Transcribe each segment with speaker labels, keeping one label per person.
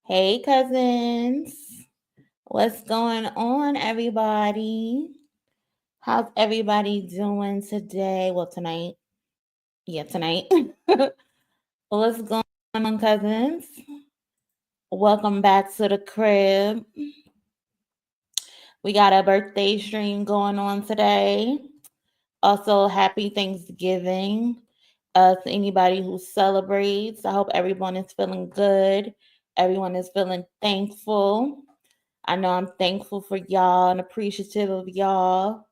Speaker 1: Hey, cousins. What's going on, everybody? How's everybody doing today? Well, tonight. Yeah, tonight. What's going on, cousins? Welcome back to the crib. We got a birthday stream going on today. Also, happy Thanksgiving to anybody who celebrates. I hope everyone is feeling good. Everyone is feeling thankful. I know I'm thankful for y'all and appreciative of y'all.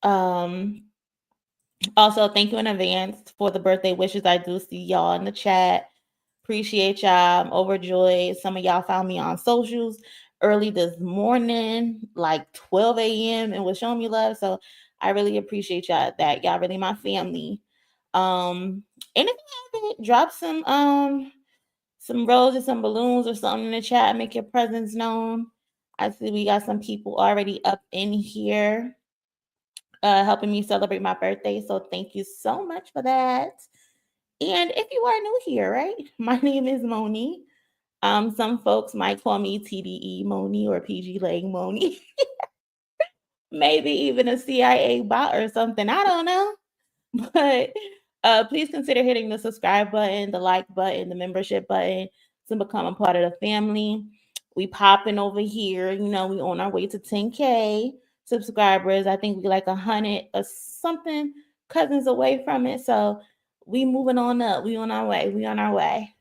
Speaker 1: Um, Also, thank you in advance for the birthday wishes. I do see y'all in the chat. Appreciate y'all. I'm overjoyed. Some of y'all found me on socials early this morning, like 12 a.m., and was showing me love. So I really appreciate y'all at that. Y'all really my family. And if you haven't, drop some roses, some balloons, or something in the chat. Make your presence known. I see we got some people already up in here helping me celebrate my birthday. So thank you so much for that. And if you are new here, right? My name is Monie. Some folks might call me TDE Monie or PG Leg Monie. Maybe even a CIA bot or something. I don't know. But please consider hitting the subscribe button, the like button, the membership button to become a part of the family. We popping over here. You know, we on our way to 10K subscribers. I think we like 100 or something cousins away from it. So we moving on up. We on our way. We on our way.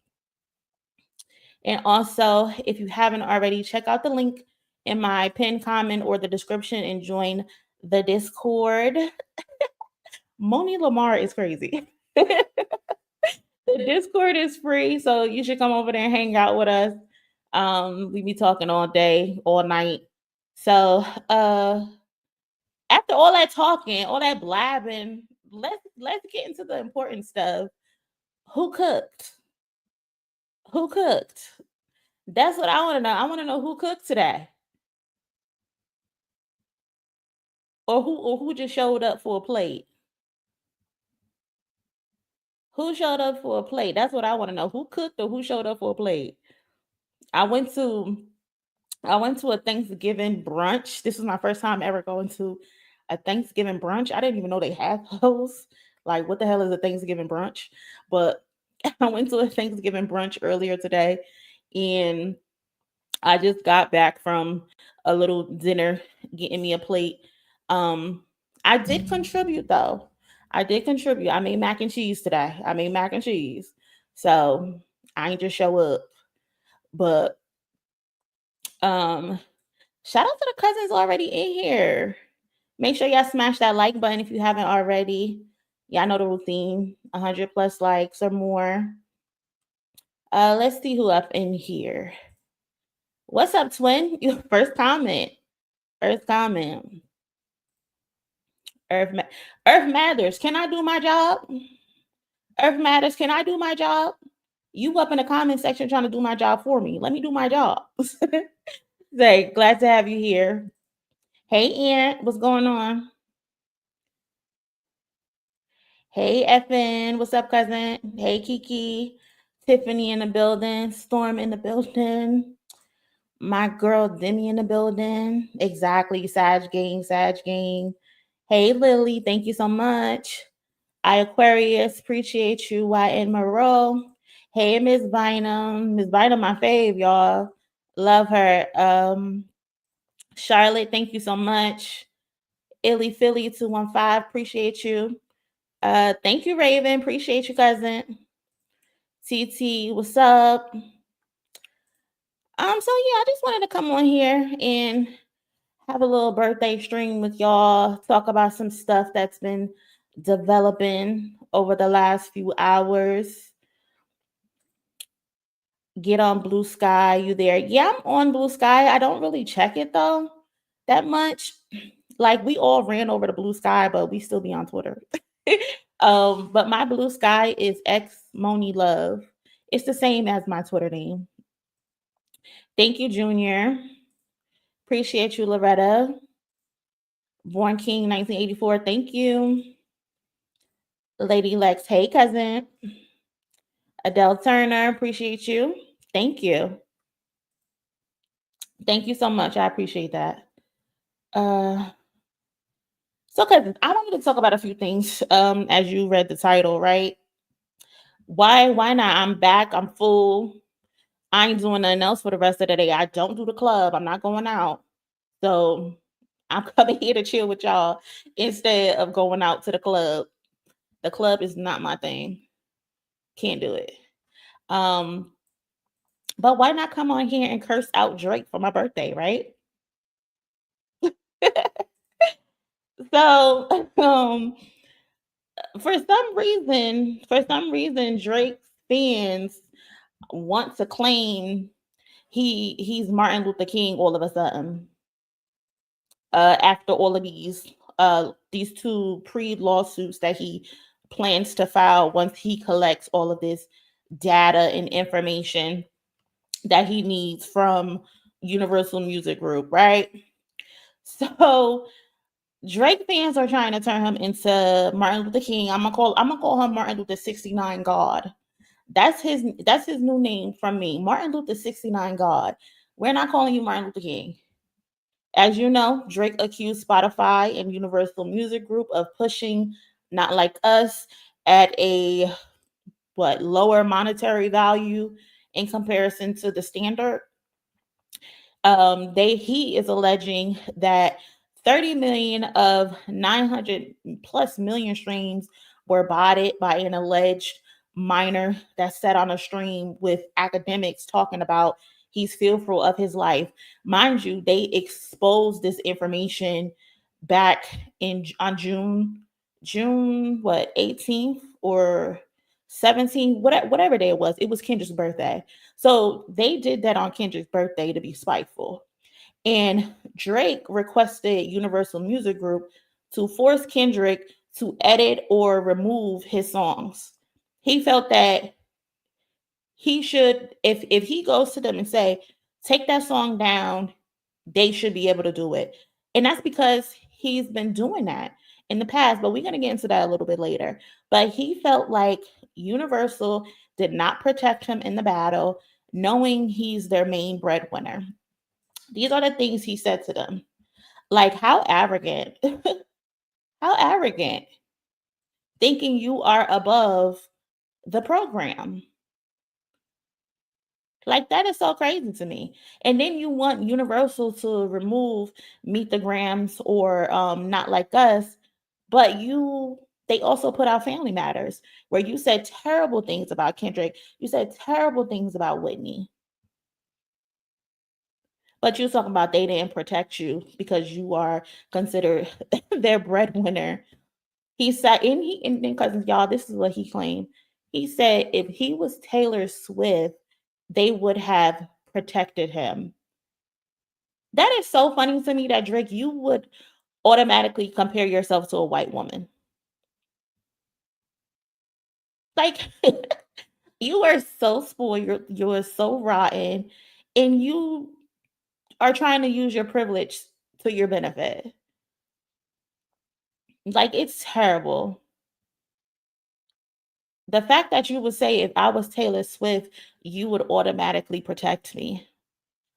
Speaker 1: And also, if you haven't already, check out the link in my pinned comment or the description and join the Discord. Monie Lamar is crazy. The Discord is free, so you should come over there and hang out with us. We be talking all day, all night. So after all that talking, all that blabbing, let's get into the important stuff. Who cooked? Who cooked? That's what I want to know. I want to know who cooked today. Or who just showed up for a plate. Who showed up for a plate? That's what I want to know. Who cooked or who showed up for a plate? I went to I went to a Thanksgiving brunch. This was my first time ever going to a Thanksgiving brunch. I didn't even know they had those. Like, what the hell is a Thanksgiving brunch? But I went to a Thanksgiving brunch earlier today, and I just got back from a little dinner, getting me a plate. Um, I did contribute though. I did contribute. I made mac and cheese today. I made mac and cheese. So I ain't just show up. But um shout out to the cousins already in here. Make sure y'all smash that like button if you haven't already. Y'all know the routine. 100 plus likes or more. Let's see who up in here. What's up, twin? Your first comment. First comment. Earth, Earth Matters. Can I do my job? Earth Matters. Can I do my job? You up in the comment section trying to do my job for me. Let me do my job. Say, glad to have you here. Hey, Aunt. What's going on? Hey, FN. What's up, cousin? Hey, Kiki. Tiffany in the building. Storm in the building. My girl Demi in the building. Exactly. Sag Gang, Sag Gang. Hey, Lily. Thank you so much. I Aquarius. Appreciate you. YN Moreau. Hey, Miss Bynum. Miss Bynum, my fave, y'all. Love her. Charlotte, thank you so much. Illy Philly 215. Appreciate you. Thank you, Raven. Appreciate you, cousin. TT, what's up? So yeah, I just wanted to come on here and have a little birthday stream with y'all, talk about some stuff that's been developing over the last few hours. Get on Blue Sky. You there? Yeah, I'm on Blue Sky. I don't really check it though that much. Like, we all ran over to Blue Sky, but we still be on Twitter. But my Blue Sky is X Monie Love. It's the same as my Twitter name. Thank you, Junior. Appreciate you, Loretta. Born King 1984. Thank you. Lady Lex. Hey, cousin. Adele Turner. Appreciate you. Thank you. Thank you so much. I appreciate that. So, cause I wanted to talk about a few things. As you read the title, right? Why not? I'm back. I'm full. I ain't doing nothing else for the rest of the day. I don't do the club. I'm not going out. So I'm coming here to chill with y'all instead of going out to the club. The club is not my thing. Can't do it. Um, but why not come on here and curse out Drake for my birthday, right? So for some reason, Drake's fans want to claim he's Martin Luther King all of a sudden. After all of these two pre-lawsuits that he plans to file once he collects all of this data and information that he needs from Universal Music Group, right? So Drake fans are trying to turn him into Martin Luther King. I'm gonna call him Martin Luther 69 God. That's his new name from me. Martin Luther 69 God. We're not calling you Martin Luther King. As you know, Drake accused Spotify and Universal Music Group of pushing Not Like Us at a lower monetary value in comparison to the standard. He is alleging that 30 million of 900 plus million streams were botted by an alleged minor that sat on a stream with academics talking about he's fearful of his life. Mind you, they exposed this information back in on June what 18th or 17th, whatever day it was. It was Kendra's birthday. So they did that on Kendrick's birthday to be spiteful. And Drake requested Universal Music Group to force Kendrick to edit or remove his songs. He felt that he should, if he goes to them and say, take that song down, they should be able to do it. And that's because he's been doing that in the past, but we're going to get into that a little bit later. But he felt like Universal did not protect him in the battle, knowing he's their main breadwinner. These are the things he said to them. Like, how arrogant, how arrogant, thinking you are above the program. Like, that is so crazy to me. And then you want Universal to remove Meet the Grams or Not Like Us, but they also put out Family Matters, where you said terrible things about Kendrick. You said terrible things about Whitney. But you're talking about they didn't protect you because you are considered their breadwinner. He said, and because y'all, this is what he claimed. He said if he was Taylor Swift, they would have protected him. That is so funny to me that Drake, you would automatically compare yourself to a white woman. Like, you are so spoiled, you are so rotten, and you are trying to use your privilege to your benefit. Like, it's terrible. The fact that you would say if I was Taylor Swift, you would automatically protect me.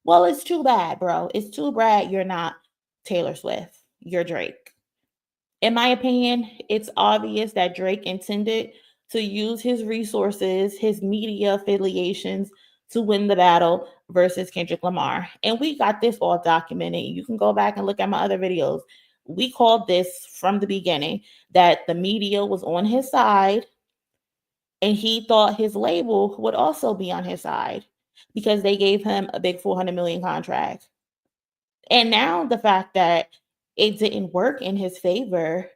Speaker 1: Well, it's too bad, bro. It's too bad you're not Taylor Swift. You're Drake. In my opinion, it's obvious that Drake intended to use his resources, his media affiliations to win the battle versus Kendrick Lamar. And we got this all documented. You can go back and look at my other videos. We called this from the beginning that the media was on his side and he thought his label would also be on his side because they gave him a big 400 million contract. And now the fact that it didn't work in his favor,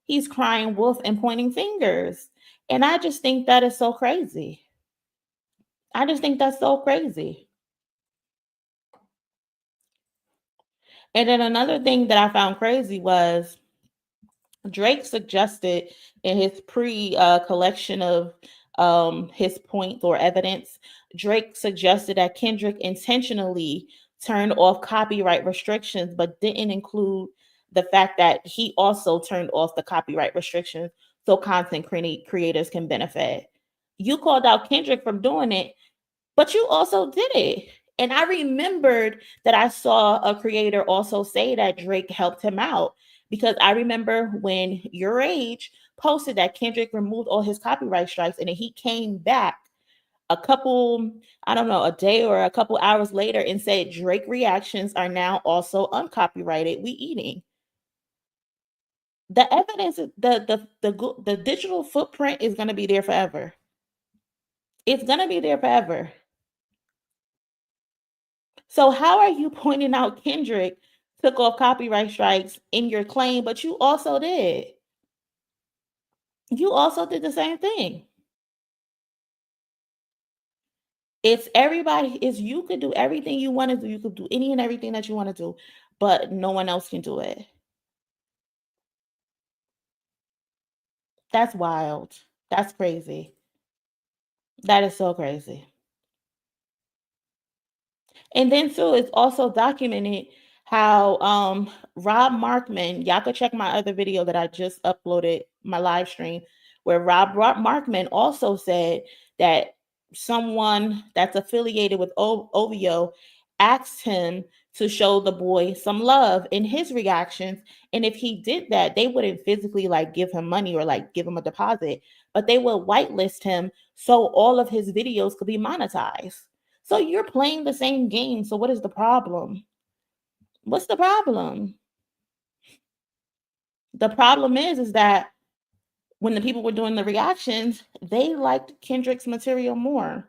Speaker 1: he's crying wolf and pointing fingers. And I just think that is so crazy. I just think that's so crazy. And then another thing that I found crazy was Drake suggested in his pre collection of his points or evidence, Drake suggested that Kendrick intentionally turned off copyright restrictions, but didn't include the fact that he also turned off the copyright restrictions so content creators can benefit. You called out Kendrick from doing it, but you also did it. And I remembered that I saw a creator also say that Drake helped him out, because I remember when Your Age posted that Kendrick removed all his copyright strikes, and then he came back a couple, I don't know, a day or a couple hours later and said Drake reactions are now also uncopyrighted. We eating. The evidence, the digital footprint is going to be there forever. It's going to be there forever. So how are you pointing out Kendrick took off copyright strikes in your claim, but you also did? You also did the same thing. It's everybody, it's you could do everything you want to do. You could do any and everything that you want to do, but no one else can do it. That's wild. That's crazy. That is so crazy. And then too, it's also documented how Rob Markman, y'all could check my other video that I just uploaded, my live stream, where Rob Markman also said that someone that's affiliated with OVO asked him to show the boy some love in his reactions. And if he did that, they wouldn't physically like give him money or like give him a deposit, but they would whitelist him so all of his videos could be monetized. So you're playing the same game. So what is the problem? What's the problem? The problem is that when the people were doing the reactions, they liked Kendrick's material more.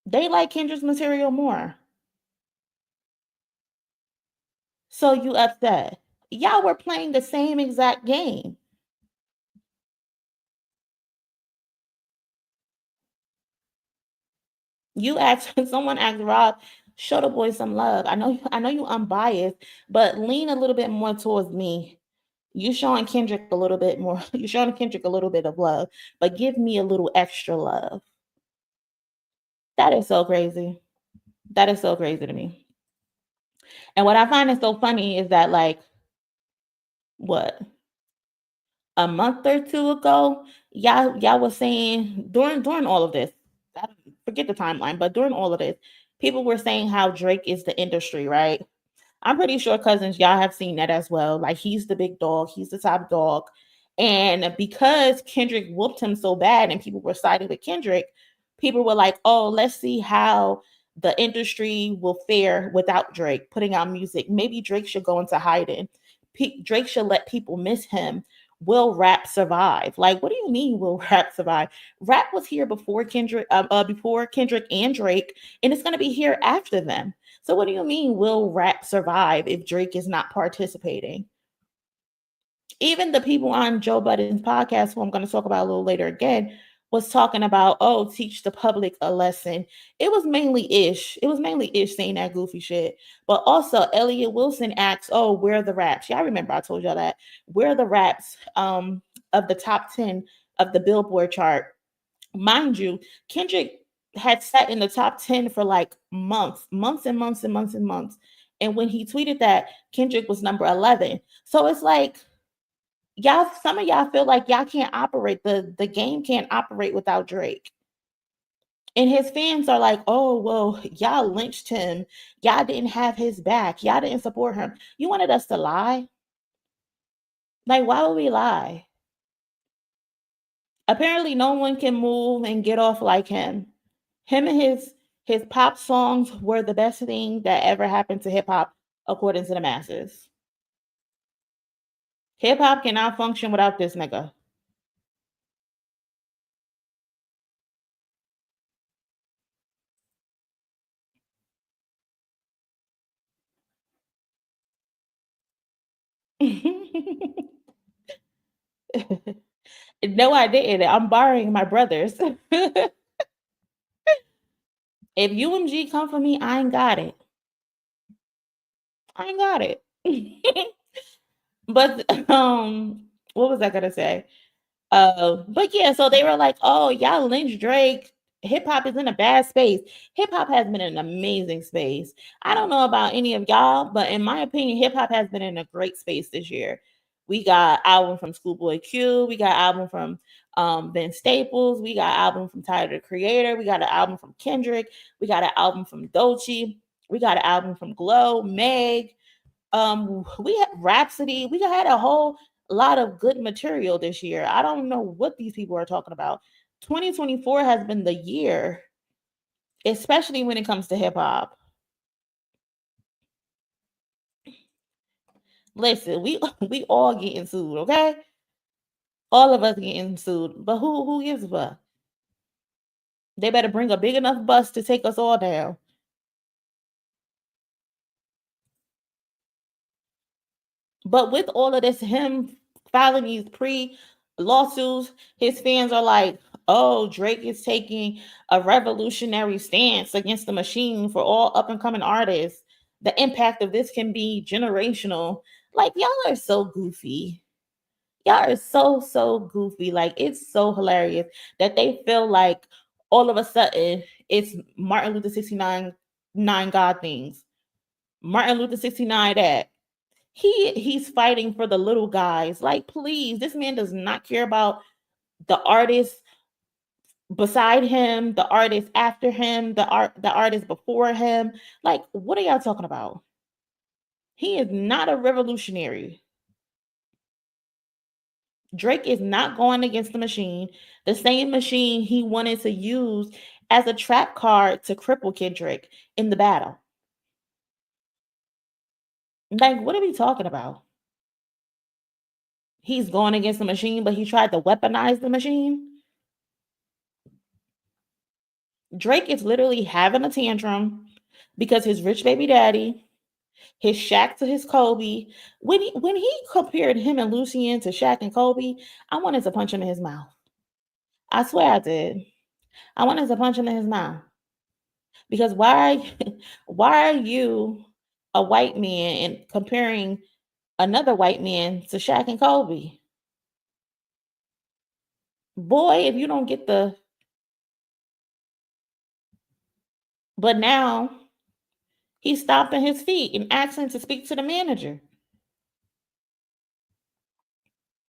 Speaker 1: They like Kendrick's material more. So you upset. Y'all were playing the same exact game. You asked someone asked Rob, show the boy some love. I know you unbiased, but lean a little bit more towards me. You showing Kendrick a little bit more. You're showing Kendrick a little bit of love, but give me a little extra love. That is so crazy. That is so crazy to me. And what I find is so funny is that like what, a month or two ago, y'all was saying during all of this, I forget the timeline, but during all of this, people were saying how Drake is the industry, right? I'm pretty sure cousins, y'all have seen that as well. Like he's the big dog, he's the top dog. And because Kendrick whooped him so bad and people were siding with Kendrick, people were like, oh, let's see how the industry will fare without Drake putting out music. Maybe Drake should go into hiding. Drake should let people miss him. Will rap survive? Like, what do you mean will rap survive? Rap was here before Kendrick and Drake, and it's gonna be here after them. So what do you mean will rap survive if Drake is not participating? Even the people on Joe Budden's podcast, who I'm going to talk about a little later again, was talking about, oh, teach the public a lesson. It was mainly Ish. It was mainly Ish saying that goofy shit. But also Elliot Wilson asked, oh, where are the raps? Yeah, I remember I told y'all that. Where are the raps of the top 10 of the Billboard chart? Mind you, Kendrick had sat in the top 10 for like months and months and months and months. And when he tweeted that, Kendrick was number 11. So it's like, y'all, some of y'all feel like y'all can't operate, the game can't operate without Drake. And his fans are like, oh, well, y'all lynched him. Y'all didn't have his back. Y'all didn't support him. You wanted us to lie? Like, why would we lie? Apparently, no one can move and get off like him. Him and his pop songs were the best thing that ever happened to hip hop, according to the masses. Hip hop cannot function without this nigga. No, I didn't. I'm borrowing my brother's. If UMG come for me, I ain't got it. I ain't got it. But what was I gonna say? But yeah, so they were like, oh, y'all lynch Drake. Hip hop is in a bad space. Hip hop has been in an amazing space. I don't know about any of y'all, but in my opinion, hip hop has been in a great space this year. We got album from Schoolboy Q. We got album from Ben Staples. We got album from Tyler the Creator. We got an album from Kendrick. We got an album from Doechii. We got an album from Glow, Meg. We had Rhapsody. We had a whole lot of good material this year. I don't know what these people are talking about. 2024 has been the year, especially when it comes to hip hop. Listen, we all getting sued, okay? All of us getting sued, but who gives a fuck? They better bring a big enough bus to take us all down. But with all of this, him filing these pre lawsuits, his fans are like, oh, Drake is taking a revolutionary stance against the machine for all up and coming artists. The impact of this can be generational. Like, y'all are so goofy. Y'all are so goofy. Like, it's so hilarious that they feel like all of a sudden it's Martin Luther 69 nine God things. Martin Luther 69 that he's fighting for the little guys. Like, please, this man does not care about the artists beside him, the artists after him, the artists before him. Like, what are y'all talking about? He is not a revolutionary. Drake is not going against the machine, the same machine he wanted to use as a trap card to cripple Kendrick in the battle. Like, what are we talking about? He's going against the machine, but he tried to weaponize the machine. Drake is literally having a tantrum because his rich baby daddy, his Shaq to his Kobe. When he compared him and Lucien to Shaq and Kobe, I wanted to punch him in his mouth. I swear I did. I wanted to punch him in his mouth because why are you a white man and comparing another white man to Shaq and Kobe? Boy, if you don't get the but now he's stomping his feet and asking to speak to the manager.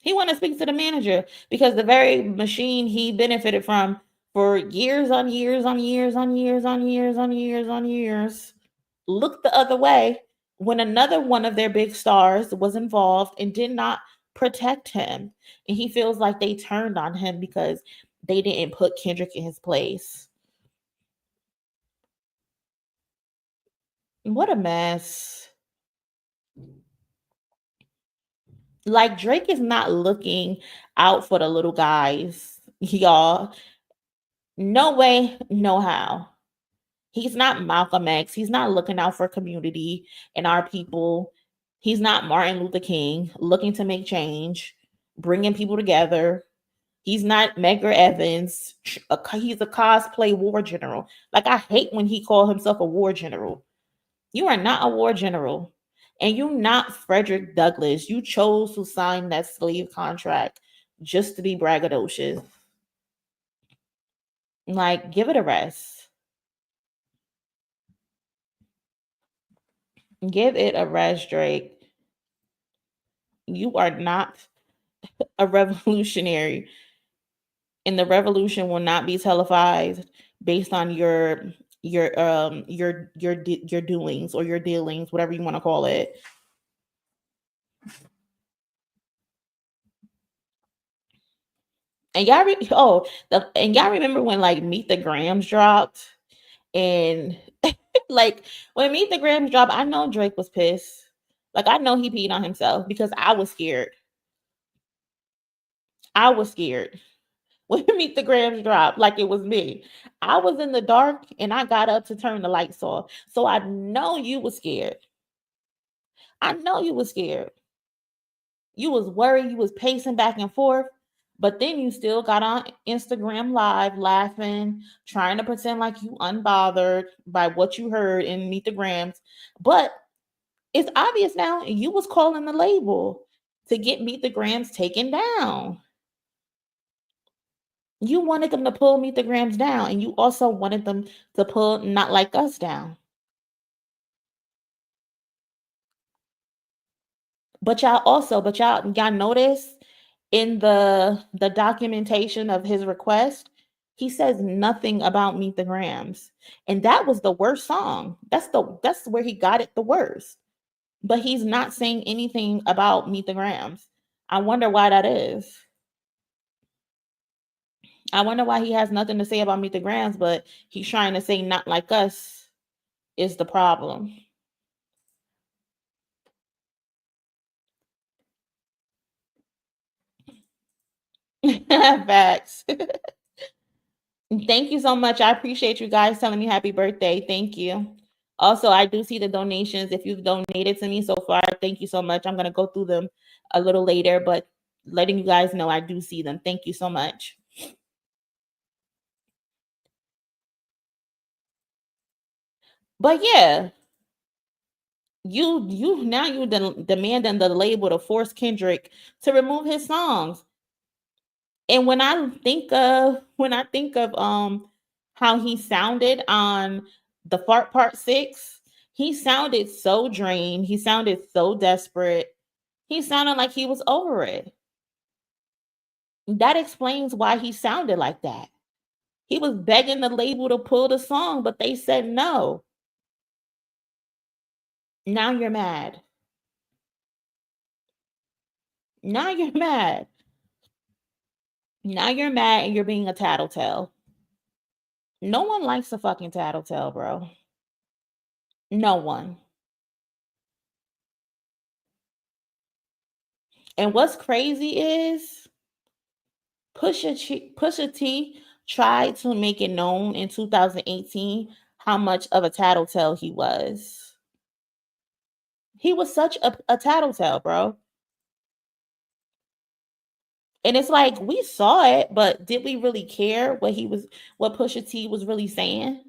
Speaker 1: He want to speak to the manager because the very machine he benefited from for years on years on years on years on years on years on years looked the other way when another one of their big stars was involved and did not protect him. And he feels like they turned on him because they didn't put Kendrick in his place. What a mess. Like, Drake is not looking out for the little guys, y'all. No way, no how. He's not Malcolm X. He's not looking out for community and our people. He's not Martin Luther King looking to make change, bringing people together. He's not Medgar Evans. He's a cosplay war general. Like, I hate when he called himself a war general. You are not a war general. And you're not Frederick Douglass. You chose to sign that slave contract just to be braggadocious. Like, give it a rest. Give it a rest, Drake. You are not a revolutionary, and the revolution will not be televised based on your doings or your dealings, whatever you want to call it. And y'all remember when like Meet the Grams dropped, and like when Meet the Grams dropped, I know Drake was pissed. Like, I know he peed on himself because I was scared. I was scared when Meet the Grams dropped, like it was me. I was in the dark and I got up to turn the lights off. So I know you was scared. I know you was scared. You was worried, you was pacing back and forth, but then you still got on Instagram live laughing, trying to pretend like you unbothered by what you heard in Meet the Grams. But it's obvious now you was calling the label to get Meet the Grams taken down. You wanted them to pull Meet the Grams down, and you also wanted them to pull Not Like Us down. But y'all notice in the documentation of his request, he says nothing about Meet the Grams. And that was the worst song. That's where he got it the worst. But he's not saying anything about Meet the Grams. I wonder why that is. I wonder why he has nothing to say about Meet the Grams, but he's trying to say Not Like Us is the problem. Facts. Thank you so much. I appreciate you guys telling me happy birthday. Thank you. Also, I do see the donations. If you've donated to me so far, thank you so much. I'm going to go through them a little later, but letting you guys know I do see them. Thank you so much. But yeah, you demanding the label to force Kendrick to remove his songs. And when I think of how he sounded on the Fart Part 6, he sounded so drained. He sounded so desperate. He sounded like he was over it. That explains why he sounded like that. He was begging the label to pull the song, but they said no. Now you're mad. Now you're mad. Now you're mad and you're being a tattletale. No one likes a fucking tattletale, bro. No one. And what's crazy is Pusha T tried to make it known in 2018 how much of a tattletale he was. He was such a tattletale, bro. And it's like we saw it, but did we really care what Pusha T was really saying?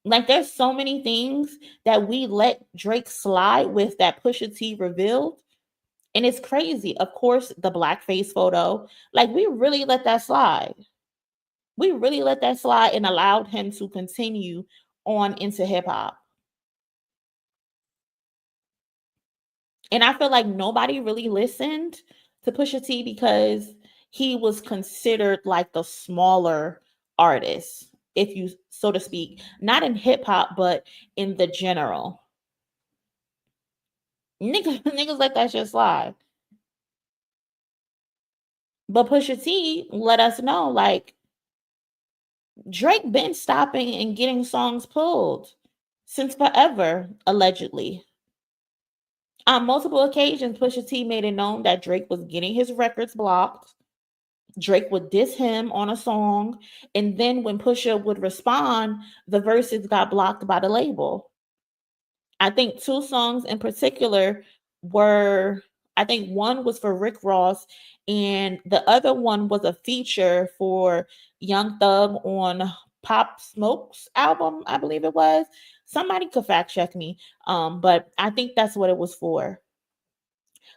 Speaker 1: Like there's so many things that we let Drake slide with that Pusha T revealed. And it's crazy. Of course, the blackface photo, like we really let that slide. We really let that slide and allowed him to continue on into hip hop. And I feel like nobody really listened to Pusha T because he was considered like the smaller artist, if you so to speak, not in hip hop, but in the general. Niggas let that shit slide. But Pusha T let us know like Drake been stopping and getting songs pulled since forever, allegedly. On multiple occasions, Pusha T made it known that Drake was getting his records blocked. Drake would diss him on a song, and then when Pusha would respond, the verses got blocked by the label. I think two songs in particular were, I think one was for Rick Ross, and the other one was a feature for Young Thug on Pop Smoke's album, I believe it was. Somebody could fact check me, but I think that's what it was for.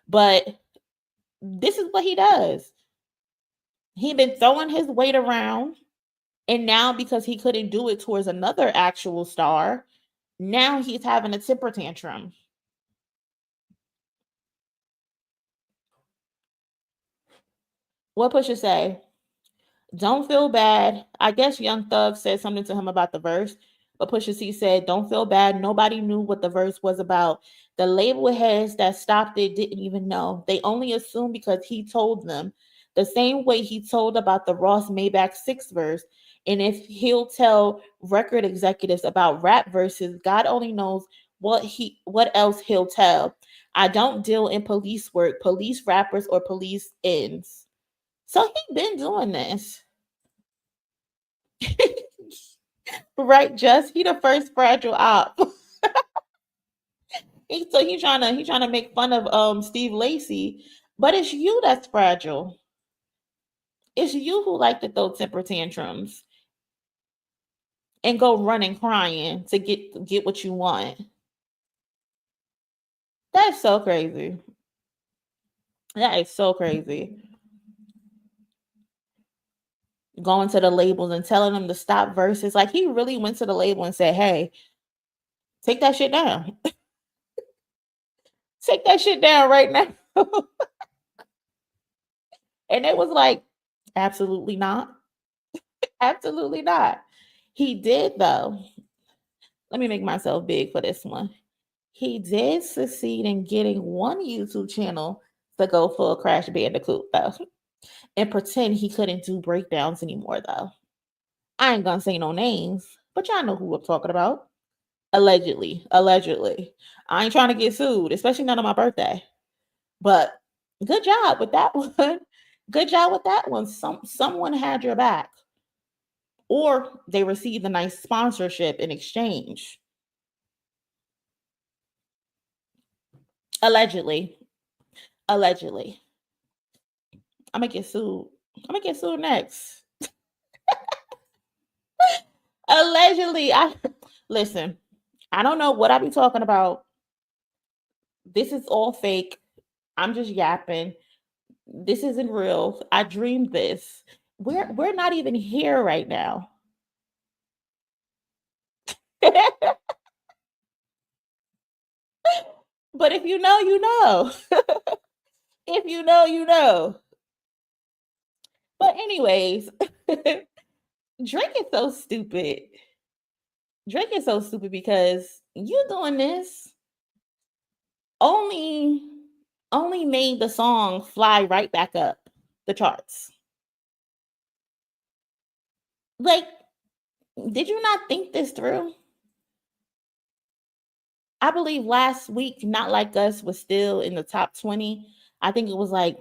Speaker 1: But this is what he does. He been throwing his weight around, and now because he couldn't do it towards another actual star, now he's having a temper tantrum. What Pusha say? Don't feel bad. I guess Young Thug said something to him about the verse, but Pusha T said, "Don't feel bad. Nobody knew what the verse was about. The label heads that stopped it didn't even know. They only assumed because he told them. The same way he told about the Ross Maybach 6 verse. And if he'll tell record executives about rap verses, God only knows what else he'll tell. I don't deal in police work, police rappers, or police ends." So he been doing this. Right, just he the first fragile op. So he trying to make fun of Steve Lacy, but it's you that's fragile. It's you who like to throw temper tantrums and go running crying to get what you want. That's so crazy. That is so crazy. Going to the labels and telling them to stop verses. Like he really went to the label and said, "Hey, take that shit down. Take that shit down right now." And it was like, absolutely not. Absolutely not. He did, though. Let me make myself big for this one. He did succeed in getting one YouTube channel to go full Crash Bandicoot, though, and pretend he couldn't do breakdowns anymore, though. I ain't gonna say no names, but y'all know who I'm talking about. Allegedly. Allegedly. I ain't trying to get sued, especially not on my birthday. But good job with that one. Good job with that one. Someone had your back. Or they received a nice sponsorship in exchange. Allegedly. Allegedly. I'm gonna get sued. I'm gonna get sued next. Allegedly. I listen, I don't know what I be talking about. This is all fake. I'm just yapping. This isn't real. I dreamed this. We're not even here right now. But if you know, you know. If you know, you know. But anyways, Drake is so stupid. Drake is so stupid because you doing this only only made the song fly right back up the charts. Like, did you not think this through? I believe last week, Not Like Us was still in the top 20. I think it was like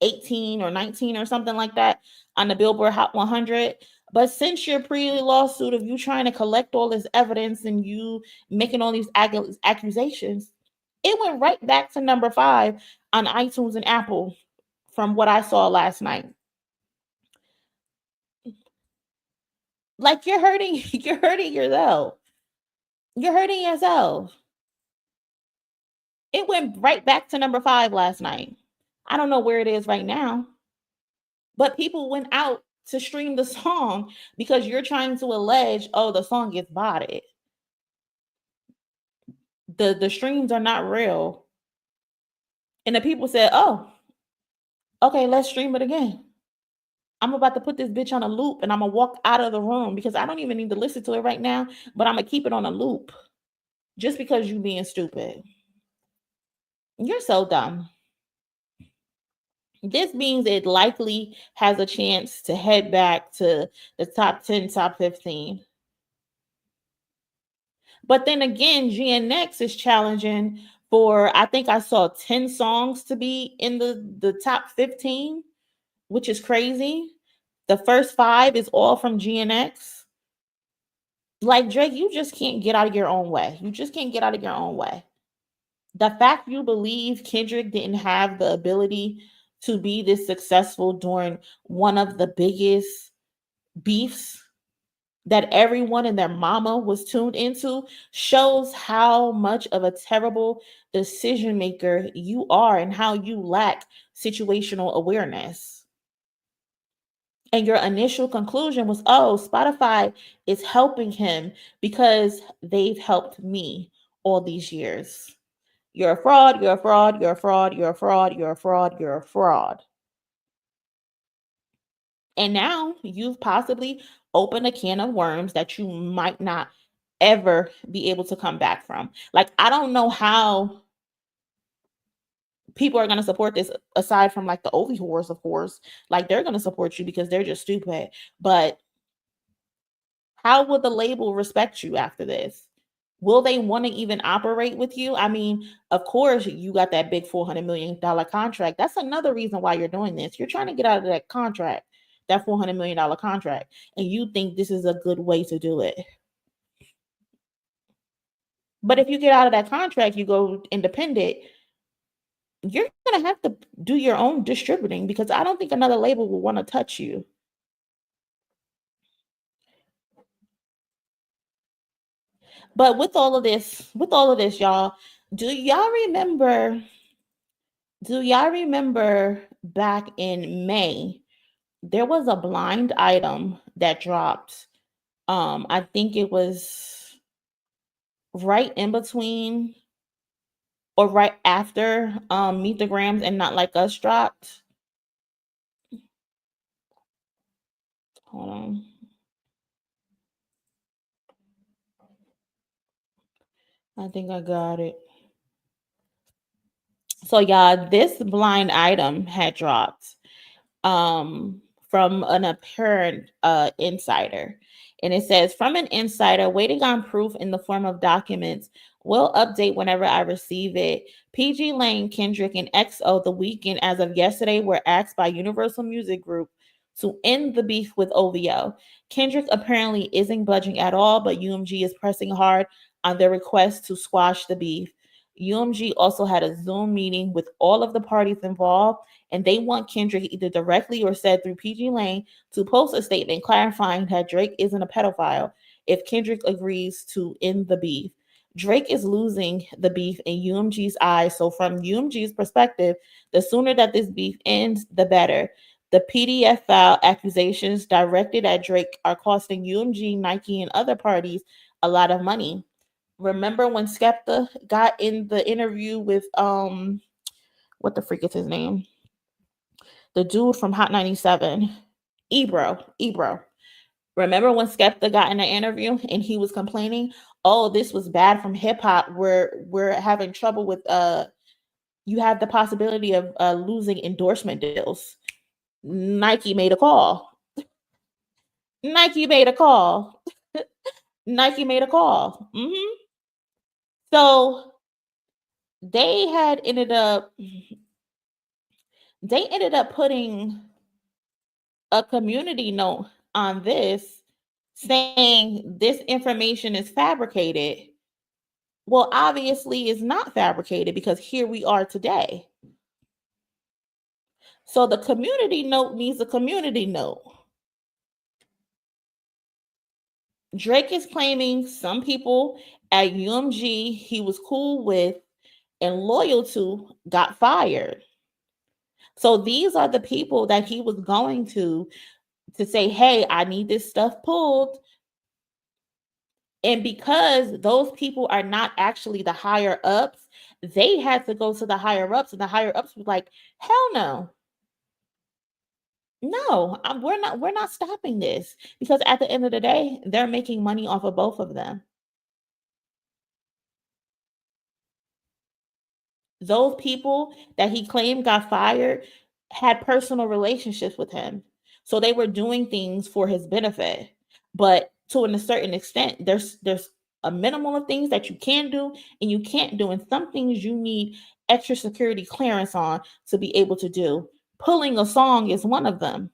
Speaker 1: 18 or 19 or something like that on the Billboard Hot 100. But since your pre-lawsuit of you trying to collect all this evidence and you making all these accusations, it went right back to number 5 on iTunes and Apple from what I saw last night. Like you're hurting, you're hurting yourself. You're hurting yourself. It went right back to number 5 last night. I don't know where it is right now, but people went out to stream the song because you're trying to allege, oh, the song gets botted. The streams are not real. And the people said, oh, okay, let's stream it again. I'm about to put this bitch on a loop and I'm gonna walk out of the room because I don't even need to listen to it right now, but I'm gonna keep it on a loop just because you being stupid. You're so dumb. This means it likely has a chance to head back to the top 10, top 15. But then again, GNX is challenging for, I think I saw 10 songs to be in the top 15, which is crazy. The first 5 is all from GNX. Like Drake, you just can't get out of your own way. You just can't get out of your own way. The fact you believe Kendrick didn't have the ability to be this successful during one of the biggest beefs that everyone and their mama was tuned into shows how much of a terrible decision maker you are and how you lack situational awareness. And your initial conclusion was, oh, Spotify is helping him because they've helped me all these years. You're a fraud, you're a fraud, you're a fraud, you're a fraud, you're a fraud, you're a fraud. And now you've possibly opened a can of worms that you might not ever be able to come back from. Like, I don't know how people are going to support this aside from like the Ovi whores, of course. Like, they're going to support you because they're just stupid. But how will the label respect you after this? Will they want to even operate with you? I mean, of course, you got that big $400 million contract. That's another reason why you're doing this. You're trying to get out of that contract, that $400 million contract, and you think this is a good way to do it. But if you get out of that contract, you go independent, you're going to have to do your own distributing because I don't think another label will want to touch you. But with all of this, y'all, do y'all remember back in May, there was a blind item that dropped. I think it was right in between or right after Meet the Grams and Not Like Us dropped. Hold on. I think I got it. So y'all, this blind item had dropped from an apparent insider. And it says, from an insider waiting on proof in the form of documents, will update whenever I receive it. PG Lane, Kendrick, and XO The Weeknd as of yesterday were asked by Universal Music Group to end the beef with OVO. Kendrick apparently isn't budging at all, but UMG is pressing hard on their request to squash the beef. UMG also had a Zoom meeting with all of the parties involved, and they want Kendrick either directly or said through PG Lane to post a statement clarifying that Drake isn't a pedophile if Kendrick agrees to end the beef. Drake is losing the beef in UMG's eyes, so from UMG's perspective, the sooner that this beef ends, the better. The PDF file accusations directed at Drake are costing UMG, Nike, and other parties a lot of money. Remember when Skepta got in the interview with what the freak is his name? The dude from Hot 97. Ebro. Remember when Skepta got in the interview and he was complaining, oh, this was bad from hip hop. We're having trouble with you have the possibility of losing endorsement deals. Nike made a call. Nike made a call. Nike made a call. So they had ended up putting a community note on this saying this information is fabricated. Well, obviously it's not fabricated because here we are today. So the community note needs a community note. Drake is claiming some people at UMG he was cool with and loyal to got fired. So these are the people that he was going to say, hey, I need this stuff pulled. And because those people are not actually the higher ups, they had to go to the higher ups, and the higher ups were like, hell no. No, we're not stopping this, because at the end of the day, they're making money off of both of them. Those people that he claimed got fired had personal relationships with him. So they were doing things for his benefit. But to a certain extent, there's a minimum of things that you can do and you can't do. And some things you need extra security clearance on to be able to do. Pulling a song is one of them.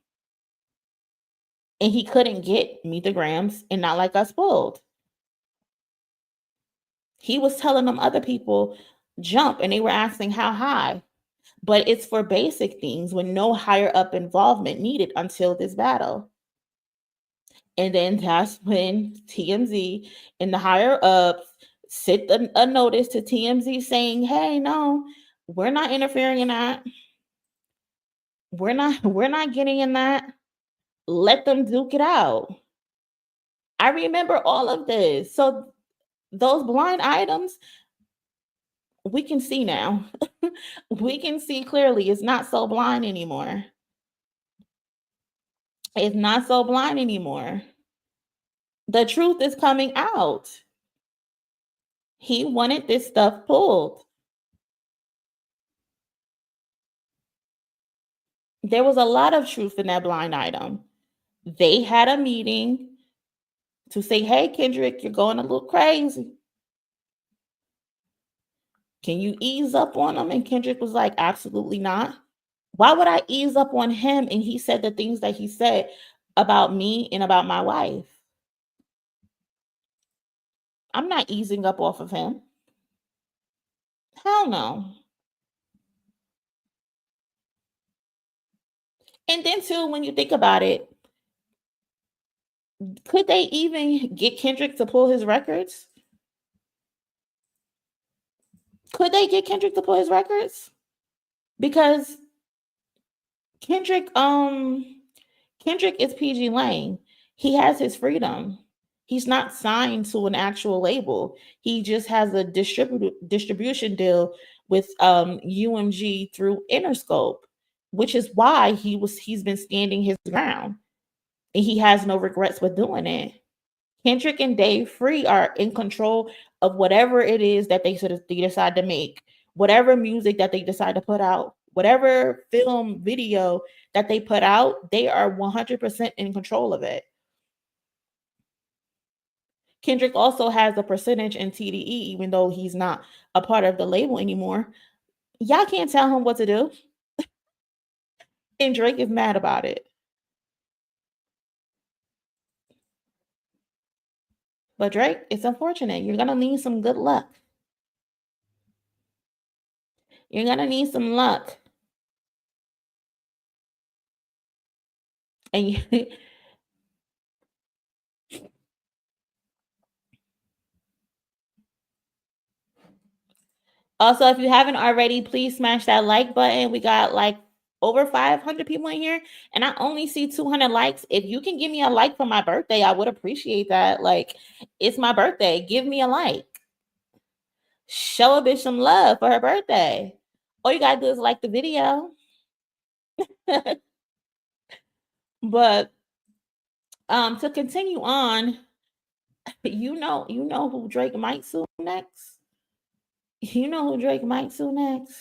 Speaker 1: And he couldn't get Meet the Grams and Not Like Us pulled. He was telling them other people jump, and they were asking how high. But it's for basic things with no higher up involvement needed until this battle. And then that's when TMZ and the higher ups sent a notice to TMZ saying, hey, no, we're not interfering in that. We're not getting in that. Let them duke it out. I remember all of this. So those blind items, we can see now. We can see clearly it's not so blind anymore. It's not so blind anymore. The truth is coming out. He wanted this stuff pulled. There was a lot of truth in that blind item. They had a meeting to say, hey, Kendrick, you're going a little crazy. Can you ease up on him? And Kendrick was like, absolutely not. Why would I ease up on him? And he said the things that he said about me and about my wife. I'm not easing up off of him. Hell no. And then, too, when you think about it, could they even get Kendrick to pull his records? Could they get Kendrick to pull his records? Because Kendrick is PG Lane. He has his freedom. He's not signed to an actual label. He just has a distribution deal with UMG through Interscope, which is why he's been standing his ground and he has no regrets with doing it. Kendrick and Dave Free are in control of whatever it is that they decide to make, whatever music that they decide to put out, whatever film video that they put out, they are 100% in control of it. Kendrick also has a percentage in TDE, even though he's not a part of the label anymore. Y'all can't tell him what to do. And Drake is mad about it. But Drake, it's unfortunate. You're going to need some good luck. You're going to need some luck. And you, also, if you haven't already, please smash that like button. We got like over 500 people in here, and I only see 200 likes. If you can give me a like for my birthday, I would appreciate that. Like, it's my birthday. Give me a like. Show a bitch some love for her birthday. All you gotta do is like the video. But to continue on, you know who Drake might sue next. You know who Drake might sue next.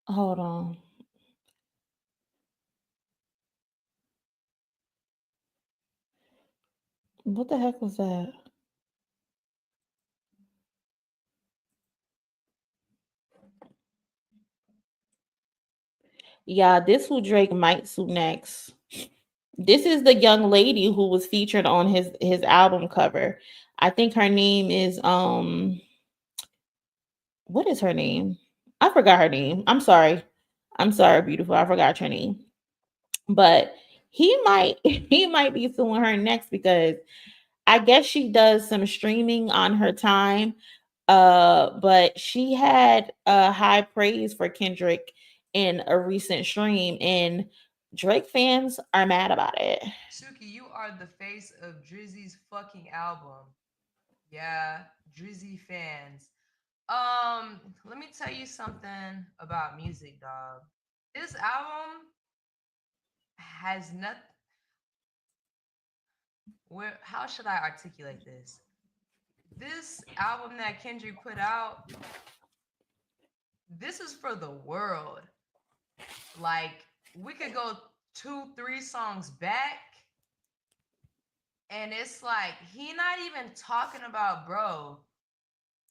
Speaker 1: Hold on. What the heck was that? Yeah, this who Drake might sue next. This is the young lady who was featured on his album cover. I think her name is what is her name? I forgot her name. I'm sorry. I'm sorry, beautiful. I forgot her name. But he might he might be suing her next because I guess she does some streaming on her time. But she had high praise for Kendrick in a recent stream, and Drake fans are mad about it.
Speaker 2: Suki, you are the face of Drizzy's fucking album. Yeah, Drizzy fans. Let me tell you something about music, dog. This album has nothing. Where? How should I articulate this? This album that Kendrick put out, this is for the world. Like, we could go 2, 3 songs back, and it's like he not even talking about, bro.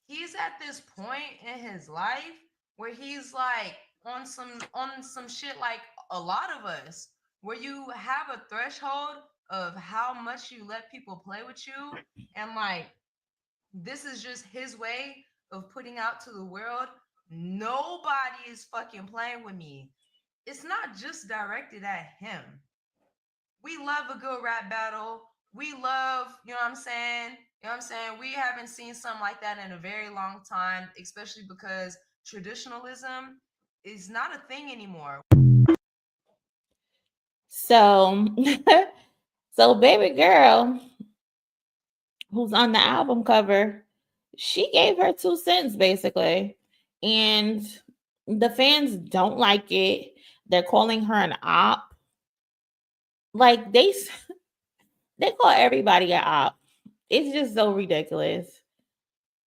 Speaker 2: He's at this point in his life where he's like on some shit like a lot of us, where you have a threshold of how much you let people play with you, and like this is just his way of putting out to the world, nobody is fucking playing with me. It's not just directed at him. We love a good rap battle. We love, you know what I'm saying? You know what I'm saying? We haven't seen something like that in a very long time, especially because traditionalism is not a thing anymore.
Speaker 1: So so baby girl who's on the album cover, she gave her 2 cents basically. And the fans don't like it. They're calling her an op. Like they call everybody an op. It's just so ridiculous.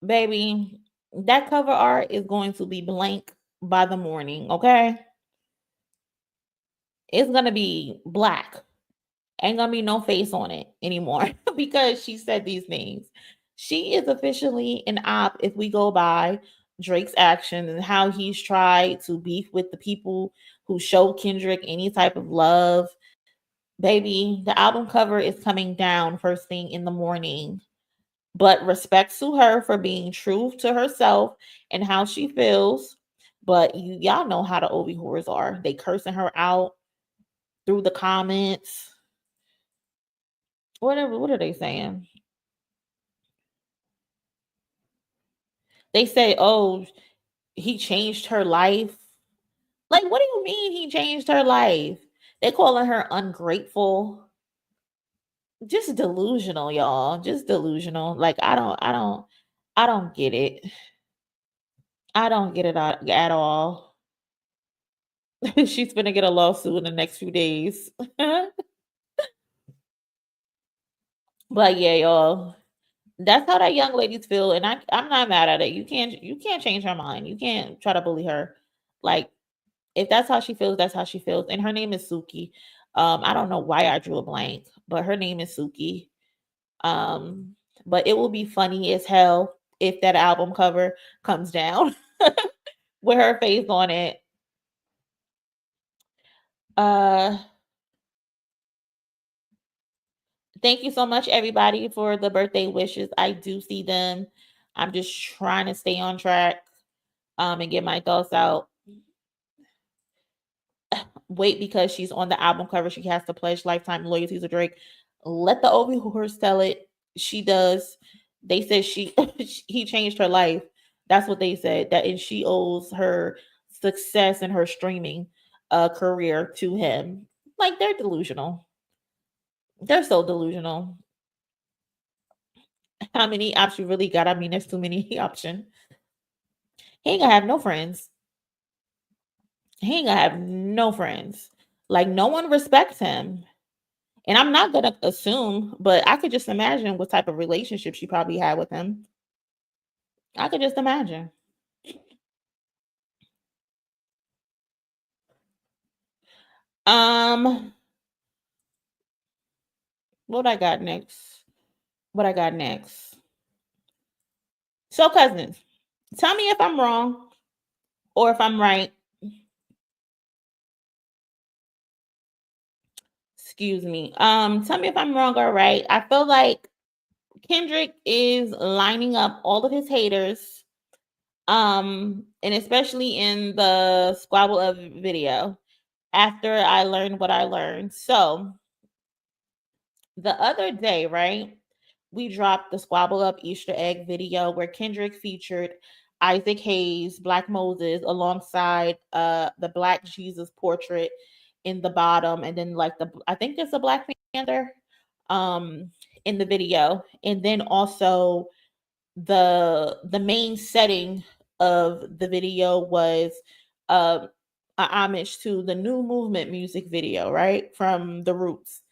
Speaker 1: Baby, that cover art is going to be blank by the morning, okay? It's gonna be black. Ain't gonna be no face on it anymore because she said these things. She is officially an op if we go by Drake's action and how he's tried to beef with the people who show Kendrick any type of love. Baby, the album cover is coming down first thing in the morning. But respect to her for being true to herself and how she feels. But y'all know how the Obi whores are. They cursing her out through the comments. Whatever, what are they saying? They say, oh, he changed her life. Like, what do you mean he changed her life? They calling her ungrateful. just delusional, y'all. Just delusional. Like I don't get it. I don't get it at all. She's gonna get a lawsuit in the next few days. But yeah, y'all. That's how that young ladies feel, and I'm not mad at it. You can't change her mind. You can't try to bully her. Like if that's how she feels, that's how she feels. And her name is Suki. I don't know why I drew a blank, but her name is Suki. Um, but it will be funny as hell if that album cover comes down with her face on it. Uh, thank you so much, everybody, for the birthday wishes. I do see them. I'm just trying to stay on track and get my thoughts out. Wait, because she's on the album cover, she has to pledge lifetime loyalty to Drake. Let the Ovi horse tell it. She does. They said he changed her life. That's what they said. That and she owes her success and her streaming career to him. Like they're delusional. They're so delusional. How many options you really got? I mean, there's too many options. He ain't gonna have no friends. He ain't gonna have no friends. Like no one respects him. And I'm not gonna assume, but I could just imagine what type of relationship she probably had with him. I could just imagine. Um, what I got next? What I got next? So, cousins, tell me if I'm wrong or if I'm right. Excuse me. Tell me if I'm wrong or right. I feel like Kendrick is lining up all of his haters. And especially in the Squabble of video after I learned what I learned. So the other day, right, we dropped the Squabble Up Easter egg video where Kendrick featured Isaac Hayes, Black Moses, alongside the Black Jesus portrait in the bottom, and then like the I think it's a Black Panther um in the video, and then also the main setting of the video was uh, a homage to the New Movement music video, right, from The Roots.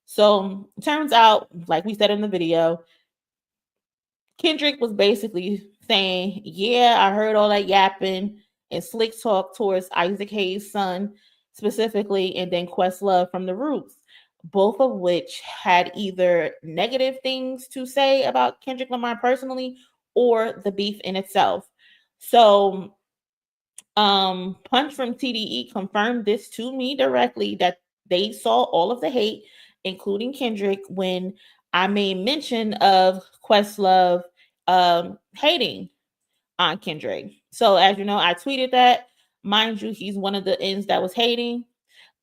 Speaker 1: So turns out, like we said in the video, Kendrick was basically saying, "Yeah, I heard all that yapping and slick talk towards Isaac Hayes' son specifically, and then Questlove from The Roots, both of which had either negative things to say about Kendrick Lamar personally or the beef in itself." So Punch from TDE confirmed this to me directly that they saw all of the hate, including Kendrick, when I made mention of Questlove hating on Kendrick. So as you know, I tweeted that. Mind you, he's one of the ends that was hating.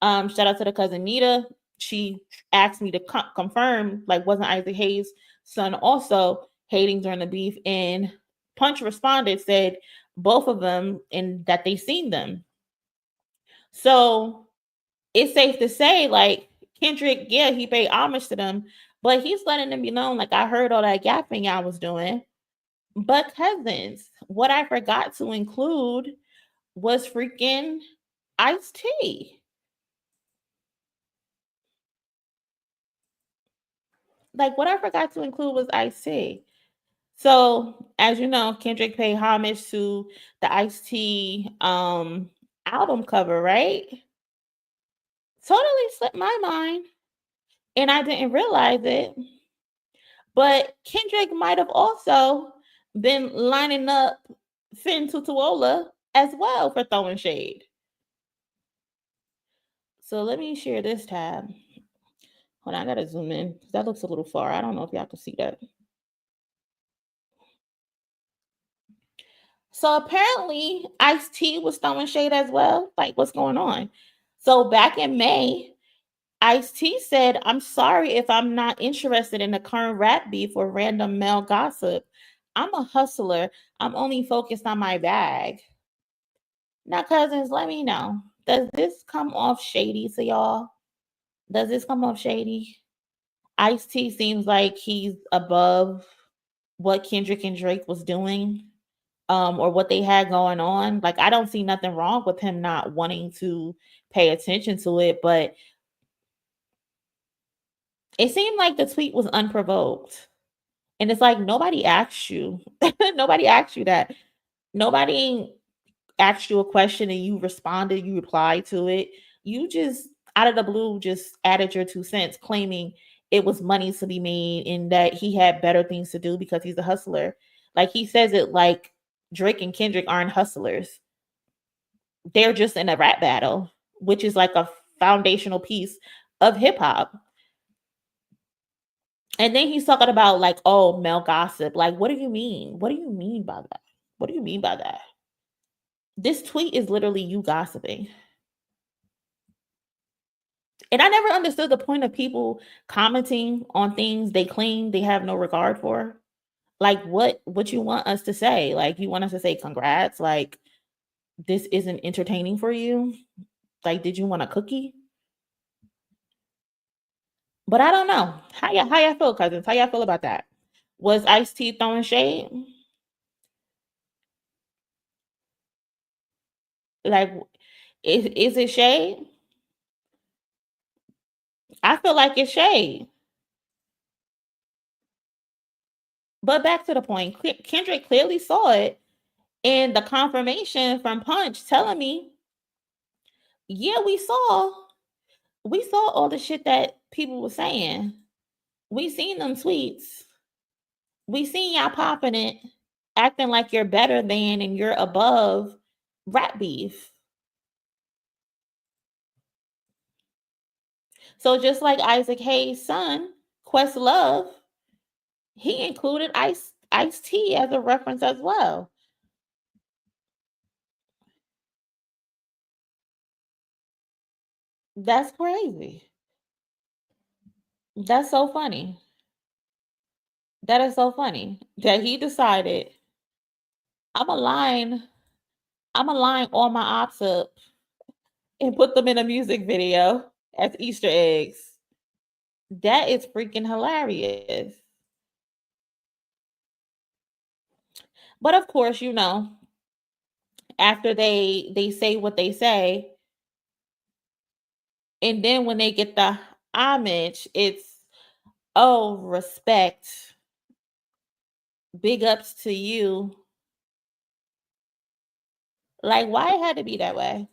Speaker 1: Shout out to the cousin Nita. She asked me to confirm, like, wasn't Isaac Hayes' son also hating during the beef? And Punch responded, said both of them, and that they seen them. So it's safe to say, like, Kendrick, yeah, he paid homage to them, but he's letting them be known, like, I heard all that yapping I was doing. But cousins, what I forgot to include was freaking Ice T. Like what I forgot to include was Ice T. So as you know, Kendrick paid homage to the Ice T album cover, right? Totally slipped my mind, and I didn't realize it. But Kendrick might have also been lining up Finn Tutuola as well for throwing shade. So let me share this tab. Hold on, I gotta zoom in. That looks a little far. I don't know if y'all can see that. So apparently Ice T was throwing shade as well. Like, what's going on? So back in May, Ice T said, "I'm sorry if I'm not interested in the current rap beef or random male gossip. I'm a hustler. I'm only focused on my bag." Now, cousins, let me know. Does this come off shady to y'all? Does this come off shady? Ice T seems like he's above what Kendrick and Drake was doing, or what they had going on. Like, I don't see nothing wrong with him not wanting to pay attention to it, but it seemed like the tweet was unprovoked. And it's like, nobody asked you. Nobody asked you that. Nobody asked you a question and you responded, you replied to it. You just out of the blue just added your 2 cents, claiming it was money to be made and that he had better things to do because he's a hustler. Like, he says it like Drake and Kendrick aren't hustlers. They're just in a rap battle, which is like a foundational piece of hip hop. And then he's talking about like, oh, male gossip. Like, what do you mean? What do you mean by that? What do you mean by that? This tweet is literally you gossiping. And I never understood the point of people commenting on things they claim they have no regard for. Like, what you want us to say? Like, you want us to say congrats? Like, this isn't entertaining for you? Like, did you want a cookie? But I don't know. How y'all feel, cousins? How y'all feel about that? Was Ice T throwing shade? Like, is it shade? I feel like it's shade. But back to the point, Kendrick clearly saw it, and the confirmation from Punch telling me, yeah, we saw all the shit that people were saying. We seen them tweets. We seen y'all popping it, acting like you're better than and you're above rap beef. So just like Isaac Hayes' son, Questlove, he included Ice T as a reference as well. That's crazy. That's so funny. That is so funny that he decided I'm a line, I'm a line all my ops up and put them in a music video as Easter eggs. That is freaking hilarious. But of course, after they say what they say, and then when they get the homage, it's, oh, respect, big ups to you. Like, why it had to be that way?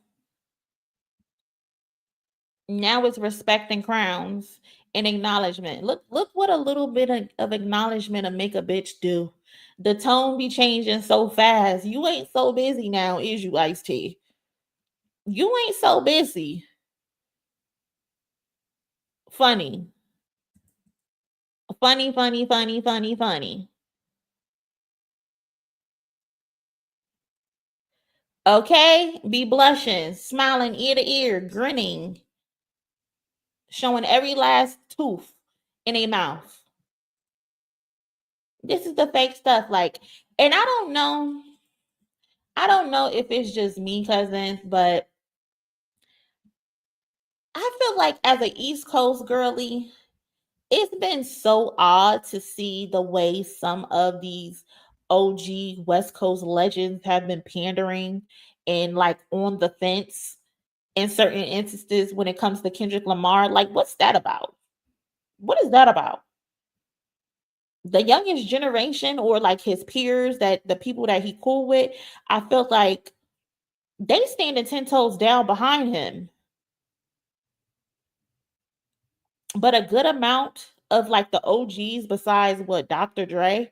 Speaker 1: Now it's respect and crowns and acknowledgement. Look what a little bit of acknowledgement to make a bitch do. The tone be changing so fast. You ain't so busy now, is you, Ice T? You ain't so busy. Funny. Funny, funny, funny, funny, funny. Okay? Be blushing, smiling ear to ear, grinning, showing every last tooth in a mouth. This is the fake stuff. Like, and I don't know if it's just me, cousins, but I feel like as an East Coast girly, it's been so odd to see the way some of these OG West Coast legends have been pandering and like on the fence in certain instances when it comes to Kendrick Lamar. Like, what's that about? What is that about? The youngest generation or like his peers, that the people that he cool with, I felt like they standing 10 toes down behind him. But a good amount of like the OGs, besides what Dr. Dre,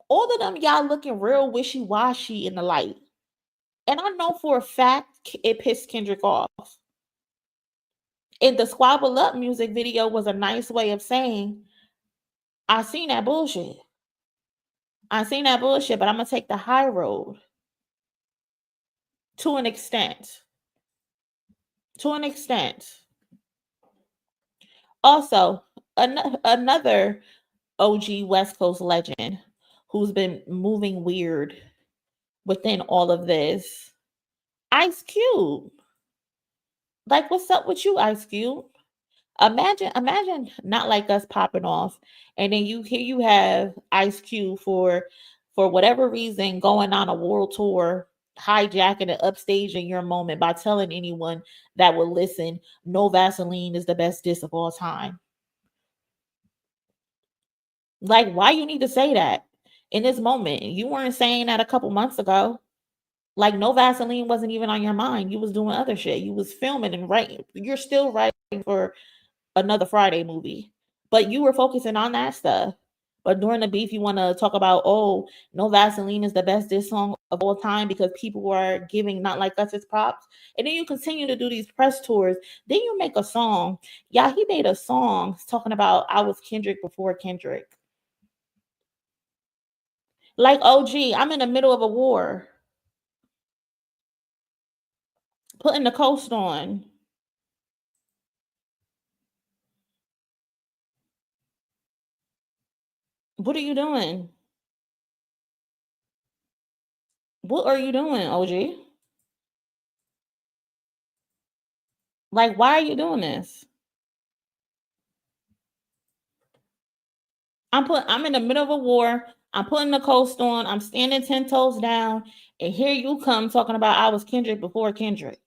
Speaker 1: all of them y'all looking real wishy washy in the light. And I know for a fact it pissed Kendrick off. And the Squabble Up music video was a nice way of saying, I seen that bullshit. I seen that bullshit, but I'm gonna take the high road to an extent. To an extent. Also, another OG West Coast legend who's been moving weird within all of this, Ice Cube. Like, what's up with you, Ice Cube? Imagine Not Like Us popping off, and then you have Ice Cube for whatever reason going on a world tour, hijacking and upstaging your moment by telling anyone that will listen, "No Vaseline is the best diss of all time." Like, why you need to say that in this moment? You weren't saying that a couple months ago. Like, no Vaseline wasn't even on your mind. You was doing other shit. You was filming and writing. You're still writing for another Friday movie, but you were focusing on that stuff. But during the beef, you want to talk about, oh, No Vaseline is the best diss song of all time because people were giving Not Like Us its props. And then you continue to do these press tours. Then you make a song. Yeah, he made a song talking about I was Kendrick before Kendrick. Like, oh, gee, I'm in the middle of a war, putting the coast on. What are you doing? What are you doing, OG? Like, why are you doing this? I'm in the middle of a war. I'm putting the coast on. I'm standing 10 toes down. And here you come talking about I was Kendrick before Kendrick.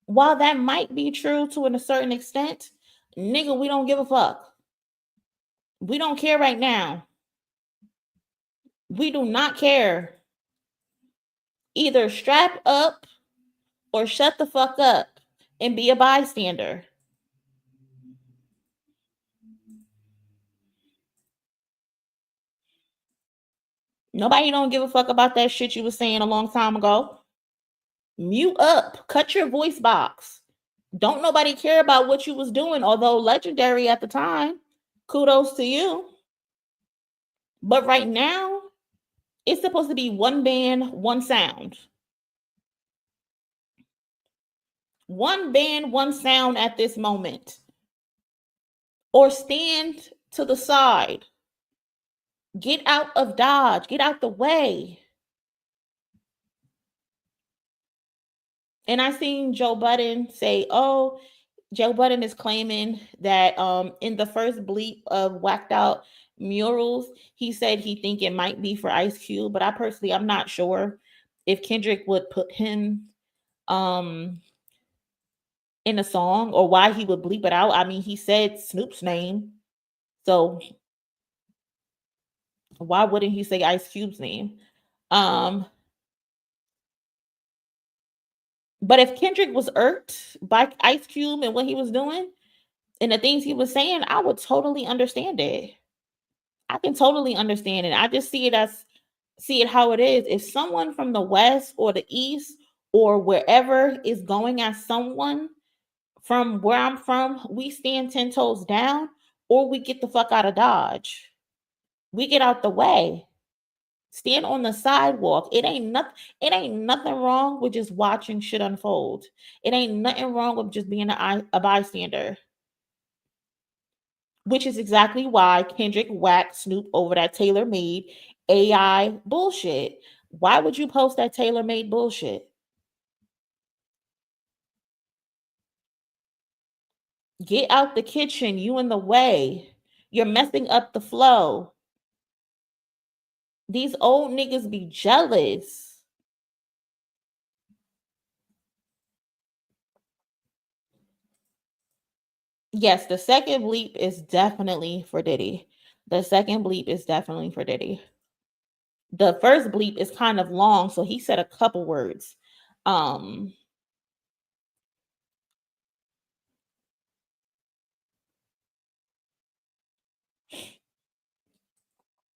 Speaker 1: While that might be true to a certain extent, nigga, we don't give a fuck. We don't care right now. We do not care. Either strap up or shut the fuck up and be a bystander. Nobody don't give a fuck about that shit you was saying a long time ago. Mute up. Cut your voice box. Don't nobody care about what you was doing, although legendary at the time. Kudos to you. But right now, it's supposed to be one band, one sound. One band, one sound at this moment. Or stand to the side. Get out of Dodge. Get out the way. And I seen Joe Budden say, oh, Joe Budden is claiming that in the first bleep of Whacked Out Murals, he said he think it might be for Ice Cube, but I'm not sure if Kendrick would put him um in a song or why he would bleep it out. I mean, he said Snoop's name, so why wouldn't he say Ice Cube's name? Um, but if Kendrick was irked by Ice Cube and what he was doing and the things he was saying, I would totally understand it. I can totally understand it. I just see it how it is. If someone from the West or the East or wherever is going at someone from where I'm from, we stand 10 toes down or we get the fuck out of Dodge. We get out the way. Stand on the sidewalk. It ain't nothing wrong with just watching shit unfold. It ain't nothing wrong with just being a bystander. Which is exactly why Kendrick whacked Snoop over that tailor made AI bullshit. Why would you post that tailor made bullshit? Get out the kitchen. You in the way. You're messing up the flow. These old niggas be jealous. Yes, the second bleep is definitely for Diddy. The second bleep is definitely for Diddy. The first bleep is kind of long, so he said a couple words. Um,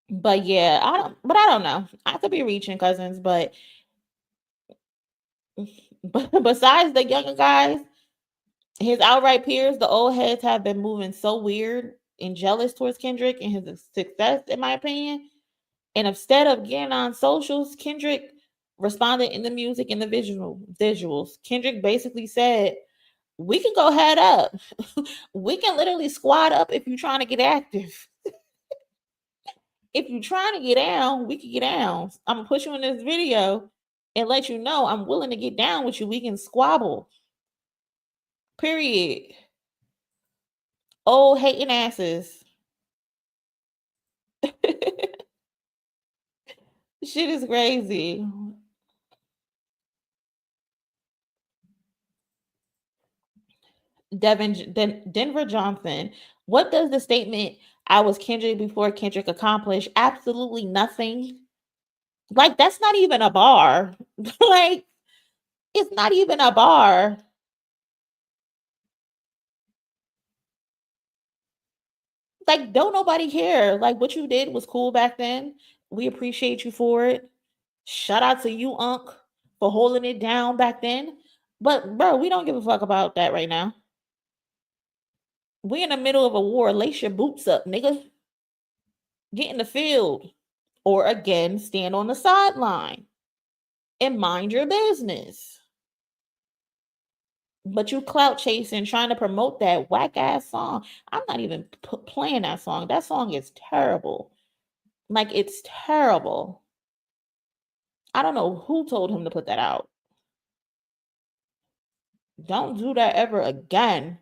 Speaker 1: but yeah, I don't know. I could be reaching cousins, but besides the younger guys, his outright peers, the old heads have been moving so weird and jealous towards Kendrick and his success, in my opinion. And instead of getting on socials, Kendrick responded in the music and the visuals. Kendrick basically said, "We can go head up. We can literally squad up if you're trying to get active. If you're trying to get down, we can get down. I'm gonna put you in this video and let you know I'm willing to get down with you. We can squabble." Period. Old hating asses. Shit is crazy. Denver Johnson. What does the statement "I was Kendrick before Kendrick" accomplish? Absolutely nothing. Like, that's not even a bar. Like, it's not even a bar. Like, don't nobody care. Like, what you did was cool back then. We appreciate you for it. Shout out to you, Unc, for holding it down back then. But bro, we don't give a fuck about that right now. We in the middle of a war. Lace your boots up, nigga. Get in the field. Or again, stand on the sideline and mind your business. But you clout chasing, trying to promote that whack ass song. I'm not even playing that song. That song is terrible. Like, it's terrible. I don't know who told him to put that out. Don't do that ever again.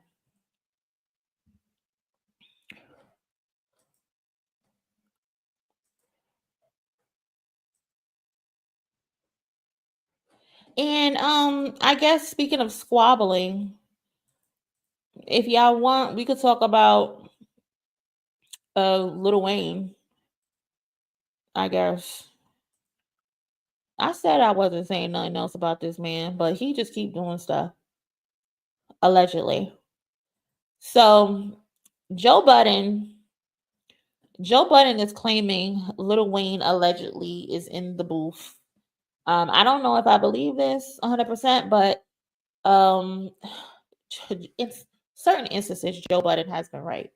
Speaker 1: And I guess speaking of squabbling, if y'all want, we could talk about Lil Wayne, I guess. I said I wasn't saying nothing else about this man, but he just keep doing stuff. Allegedly. So Joe Budden is claiming Lil Wayne allegedly is in the booth. I don't know if I believe this 100%, but in certain instances, Joe Budden has been right.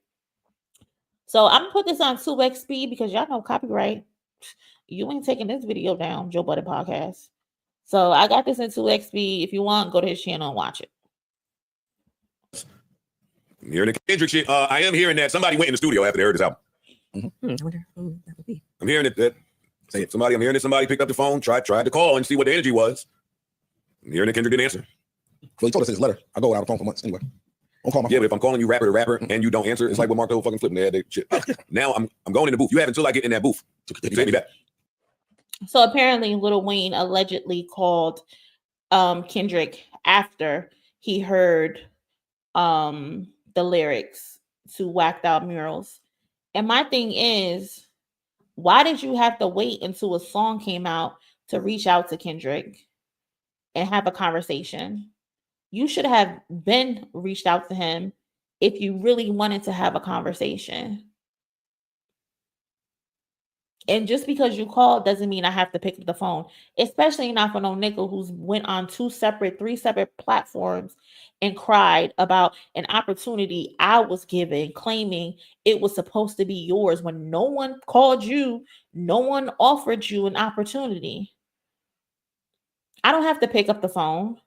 Speaker 1: So I'm gonna put this on 2x speed because y'all know copyright. You ain't taking this video down, Joe Budden podcast. So I got this in 2x speed. If you want, go to his channel and watch it.
Speaker 3: I'm hearing the Kendrick shit. I am hearing that somebody went in the studio after they heard this album.
Speaker 4: I wonder who that would be.
Speaker 3: I'm hearing that I'm hearing that somebody picked up the phone, tried to call and see what the energy was. I'm hearing that Kendrick didn't answer.
Speaker 4: Well, he told us in his letter. I go without a phone for months anyway. Don't call my phone.
Speaker 3: Yeah, but if I'm calling you rapper to rapper and you don't answer, it's like what Marco fucking flipping their shit. Now I'm going in the booth. You have until I get in that booth to take me back.
Speaker 1: So apparently Lil Wayne allegedly called Kendrick after he heard the lyrics to Whacked Out Murals. And my thing is, why did you have to wait until a song came out to reach out to Kendrick and have a conversation? You should have been reached out to him if you really wanted to have a conversation. And just because you called doesn't mean I have to pick up the phone, especially not for no nickel who's went on three separate platforms and cried about an opportunity I was given, claiming it was supposed to be yours when no one called you, no one offered you an opportunity. I don't have to pick up the phone.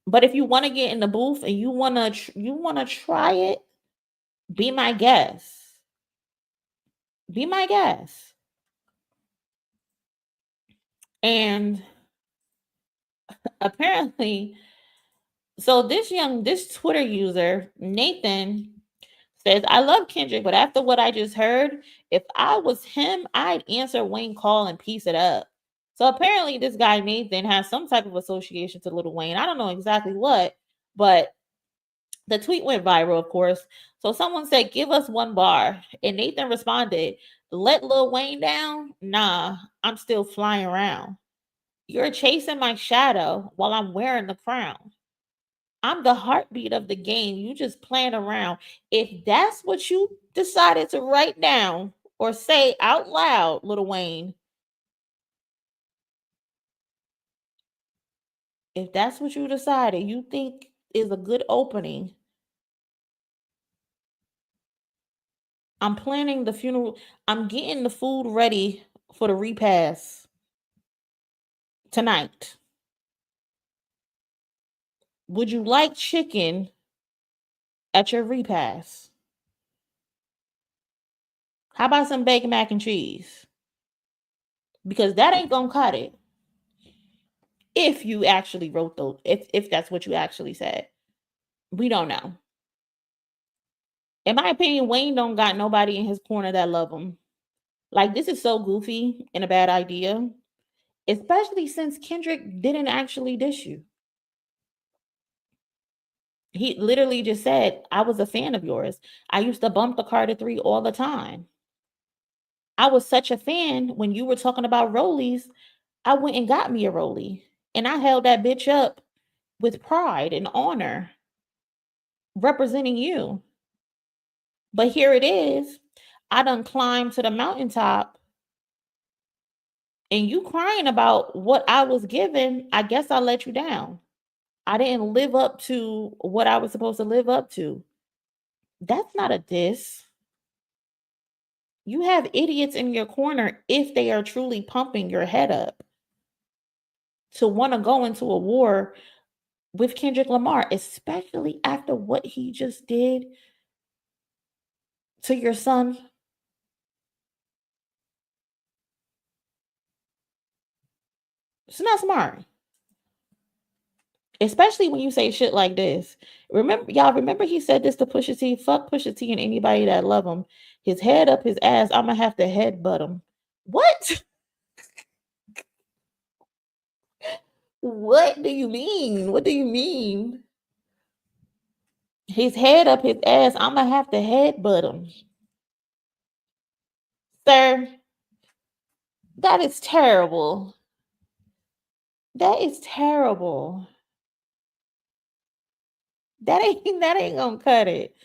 Speaker 1: But if you want to get in the booth and you want to try it, be my guest. Be my guest. And apparently, so this Twitter user, Nathan, says, I love Kendrick, but after what I just heard, if I was him, I'd answer Wayne call and piece it up. So apparently this guy Nathan has some type of association to Lil Wayne. I don't know exactly what, but the tweet went viral, of course. So someone said, give us one bar. And Nathan responded, let Lil Wayne down? Nah, I'm still flying around. You're chasing my shadow while I'm wearing the crown. I'm the heartbeat of the game. You just playing around. If that's what you decided to write down or say out loud, Lil Wayne, if that's what you decided, you think is a good opening, I'm planning the funeral. I'm getting the food ready for the repast tonight. Would you like chicken at your repast? How about some bacon, mac, and cheese? Because that ain't gonna cut it. If you actually wrote those, if that's what you actually said. We don't know. In my opinion, Wayne don't got nobody in his corner that love him. Like, this is so goofy and a bad idea, especially since Kendrick didn't actually diss you. He literally just said, I was a fan of yours. I used to bump the Carter 3 all the time. I was such a fan when you were talking about rollies, I went and got me a rollie. And I held that bitch up with pride and honor, representing you. But here it is. I done climbed to the mountaintop and you crying about what I was given. I guess I let you down. I didn't live up to what I was supposed to live up to. That's not a diss. You have idiots in your corner if they are truly pumping your head up to want to go into a war with Kendrick Lamar, especially after what he just did to your son. It's not smart. Especially when you say shit like this. Remember he said this to Pusha T? Fuck Pusha T and anybody that love him. His head up his ass, I'm gonna have to headbutt him. What? What do you mean? What do you mean? His head up his ass, I'm gonna have to headbutt him. Sir, that is terrible. That is terrible. That ain't gonna cut it.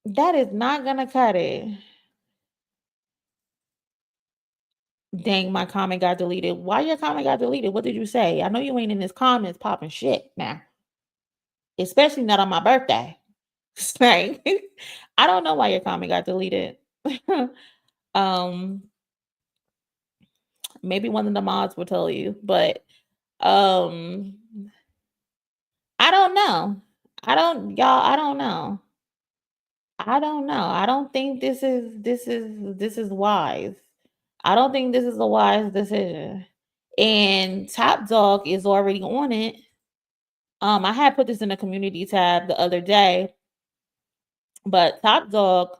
Speaker 1: That is not gonna cut it. Dang, my comment got deleted. Why your comment got deleted? What did you say? I know you ain't in his comments popping shit now. Especially not on my birthday. Like, I don't know why your comment got deleted. Maybe one of the mods will tell you, but I don't know. I don't know. I don't know. I don't think this is wise. I don't think this is a wise decision. And Top Dog is already on it. I had put this in the community tab the other day, but Top Dog,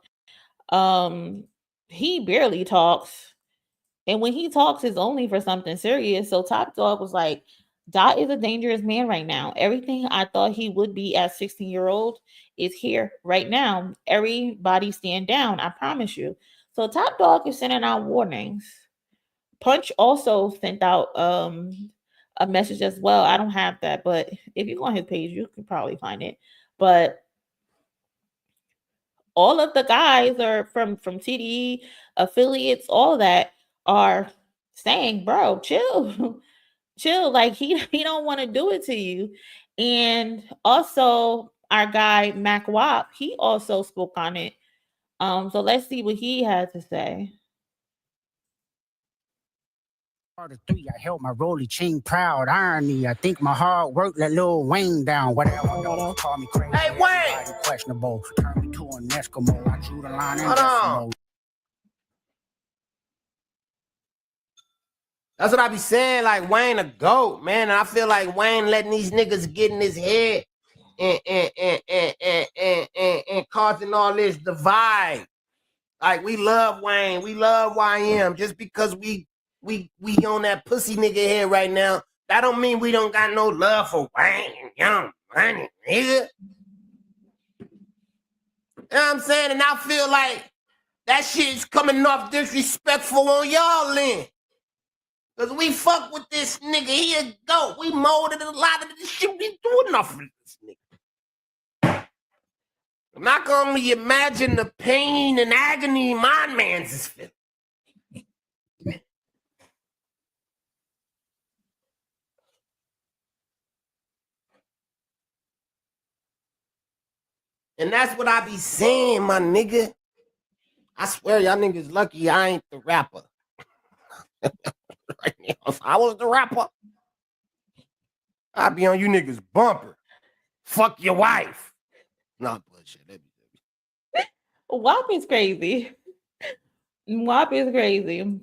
Speaker 1: he barely talks. And when he talks, it's only for something serious. So Top Dog was like, Dot is a dangerous man right now. Everything I thought he would be as 16-year-old is here right now. Everybody stand down. I promise you. So Top Dog is sending out warnings. Punch also sent out a message as well. I don't have that, but if you go on his page, you can probably find it. But all of the guys are from TDE affiliates, all that are saying, bro, chill. Chill. Like he don't want to do it to you. And also our guy Mac Wop, he also spoke on it. So let's see what he had to say.
Speaker 5: Carter 3, I held my rolly chain proud. Irony, I think my hard work let Lil Wayne down. Whatever, don't call me crazy.
Speaker 6: Hey, Wayne!
Speaker 5: Questionable. Turn me to an Eskimo. I drew the line in
Speaker 6: Hold on. That's what I be saying. Like, Wayne a goat, man. And I feel like Wayne letting these niggas get in his head and causing all this divide. Like, we love Wayne. We love YM. Just because we on that pussy nigga head right now, that don't mean we don't got no love for Wayne and Young Money, nigga. You know what I'm saying? And I feel like that shit's coming off disrespectful on y'all end. Because we fuck with this nigga. He a goat. We molded a lot of this shit. We doing off of this nigga. And I can only imagine the pain and agony my man's is feeling. And that's what I be saying, my nigga. I swear y'all niggas lucky I ain't the rapper. Right now, if I was the rapper, I'd be on you niggas bumper. Fuck your wife. Not bullshit.
Speaker 1: WAP is crazy. WAP is crazy.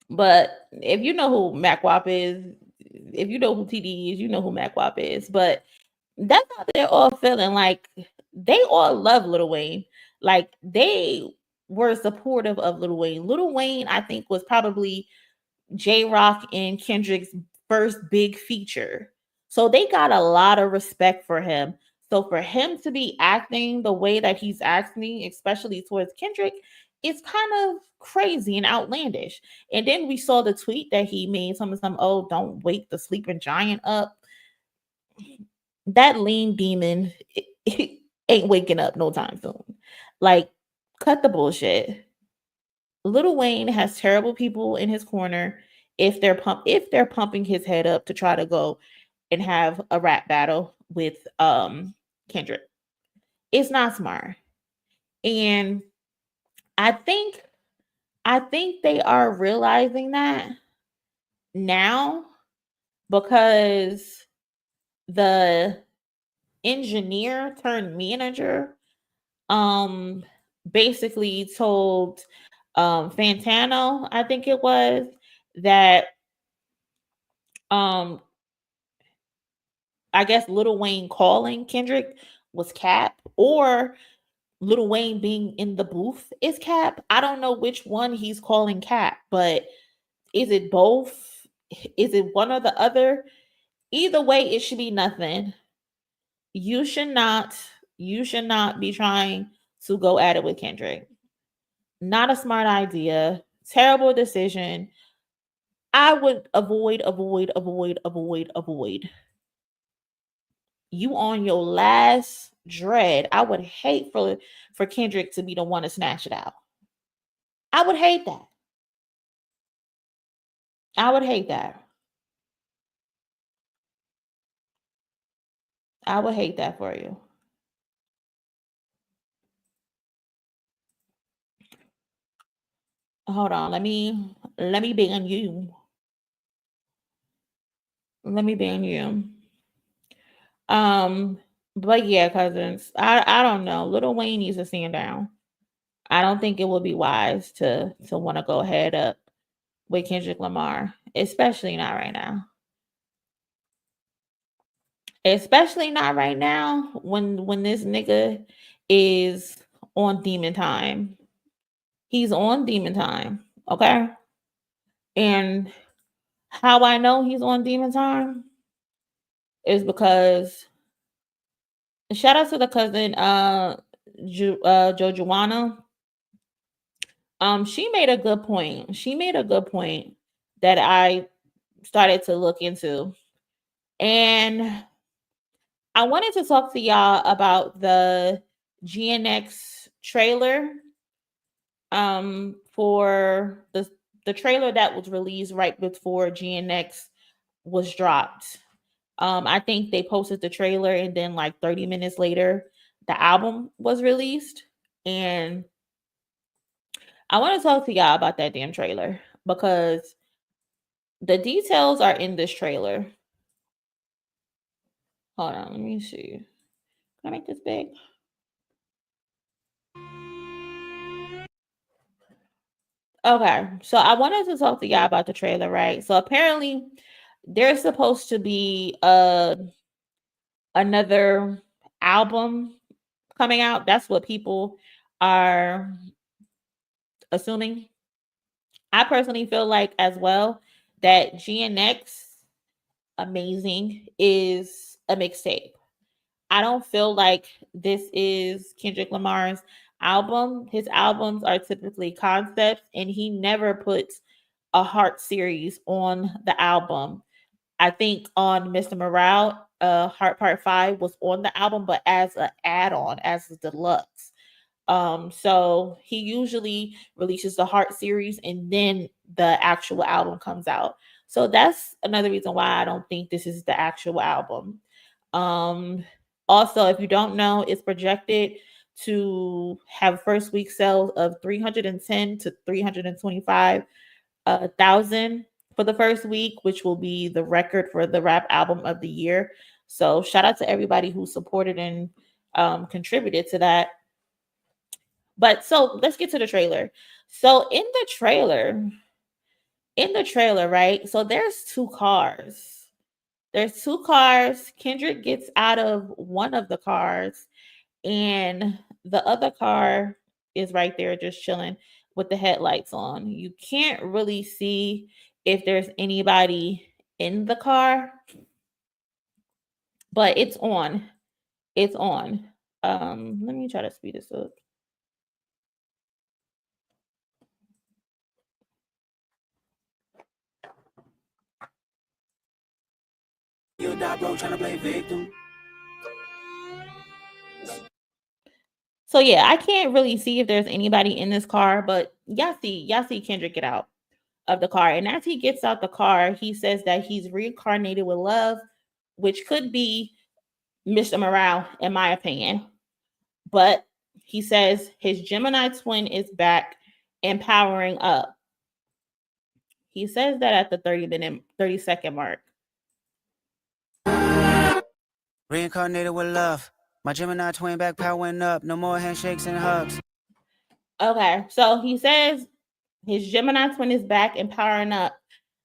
Speaker 1: But if you know who Mac WAP is, if you know who TD is, you know who Mac WAP is. But That's how they're all feeling. Like they all love Lil Wayne. Like they were supportive of Lil Wayne. Lil Wayne, I think, was probably J-Rock and Kendrick's first big feature. So they got a lot of respect for him. So for him to be acting the way that he's acting, especially towards Kendrick, it's kind of crazy and outlandish. And then we saw the tweet that he made, some, oh, don't wake the sleeping giant up. That lean demon it ain't waking up no time soon. Like, cut the bullshit. Lil Wayne has terrible people in his corner if they're pumping his head up to try to go and have a rap battle with Kendrick. It's not smart. And I think they are realizing that now, because the engineer turned manager basically told Fantano, I think it was, that I guess Lil Wayne calling Kendrick was cap, or Lil Wayne being in the booth is cap. I don't know which one he's calling cap, but is it both? Is it one or the other? Either way, it should be nothing. You should not be trying to go at it with Kendrick. Not a smart idea. Terrible decision. I would avoid. You on your last dread. I would hate for Kendrick to be the one to snatch it out. I would hate that. I would hate that. I would hate that for you. Hold on. Let me ban you. Let me ban you. But yeah, cousins, I don't know. Lil Wayne needs to stand down. I don't think it would be wise to want to go head up with Kendrick Lamar, especially not right now. Especially not right now when this nigga is on demon time. He's on demon time, okay? And how I know he's on demon time is because shout out to the cousin Jojoana. She made a good point. She made a good point that I started to look into. And I wanted to talk to y'all about the GNX trailer. For the trailer that was released right before GNX was dropped. I think they posted the trailer and then like 30 minutes later, the album was released. And I want to talk to y'all about that damn trailer because the details are in this trailer. Hold on, let me see. Can I make this big? Okay, so I wanted to talk to y'all about the trailer, right? So apparently there's supposed to be another album coming out. That's what people are assuming. I personally feel like as well that GNX Amazing is a mixtape. I don't feel like this is Kendrick Lamar's album. His albums are typically concepts, and he never puts a heart series on the album. I think on Mr. Morale, Heart Part 5 was on the album, but as an add-on, as a deluxe. So he usually releases the Heart series and then the actual album comes out. So that's another reason why I don't think this is the actual album. Also, if you don't know, it's projected to have first week sales of 310 to 325,000 for the first week, which will be the record for the rap album of the year. So shout out to everybody who supported and contributed to that. But so let's get to the trailer. So in the trailer, right? So there's two cars. There's 2 cars. Kendrick gets out of one of the cars, and the other car is right there just chilling with the headlights on. You can't really see if there's anybody in the car, but it's on. It's on. Let me try to speed this up.
Speaker 5: You die broke trying to play victim.
Speaker 1: So yeah, I can't really see if there's anybody in this car, but y'all see Kendrick get out of the car. And as he gets out the car, he says that he's reincarnated with love, which could be Mr. Morale, in my opinion. But he says his Gemini twin is back and powering up. He says that at the 30-second mark.
Speaker 5: Reincarnated with love. My Gemini twin back powering up. No more handshakes and hugs.
Speaker 1: Okay, so he says his Gemini twin is back and powering up.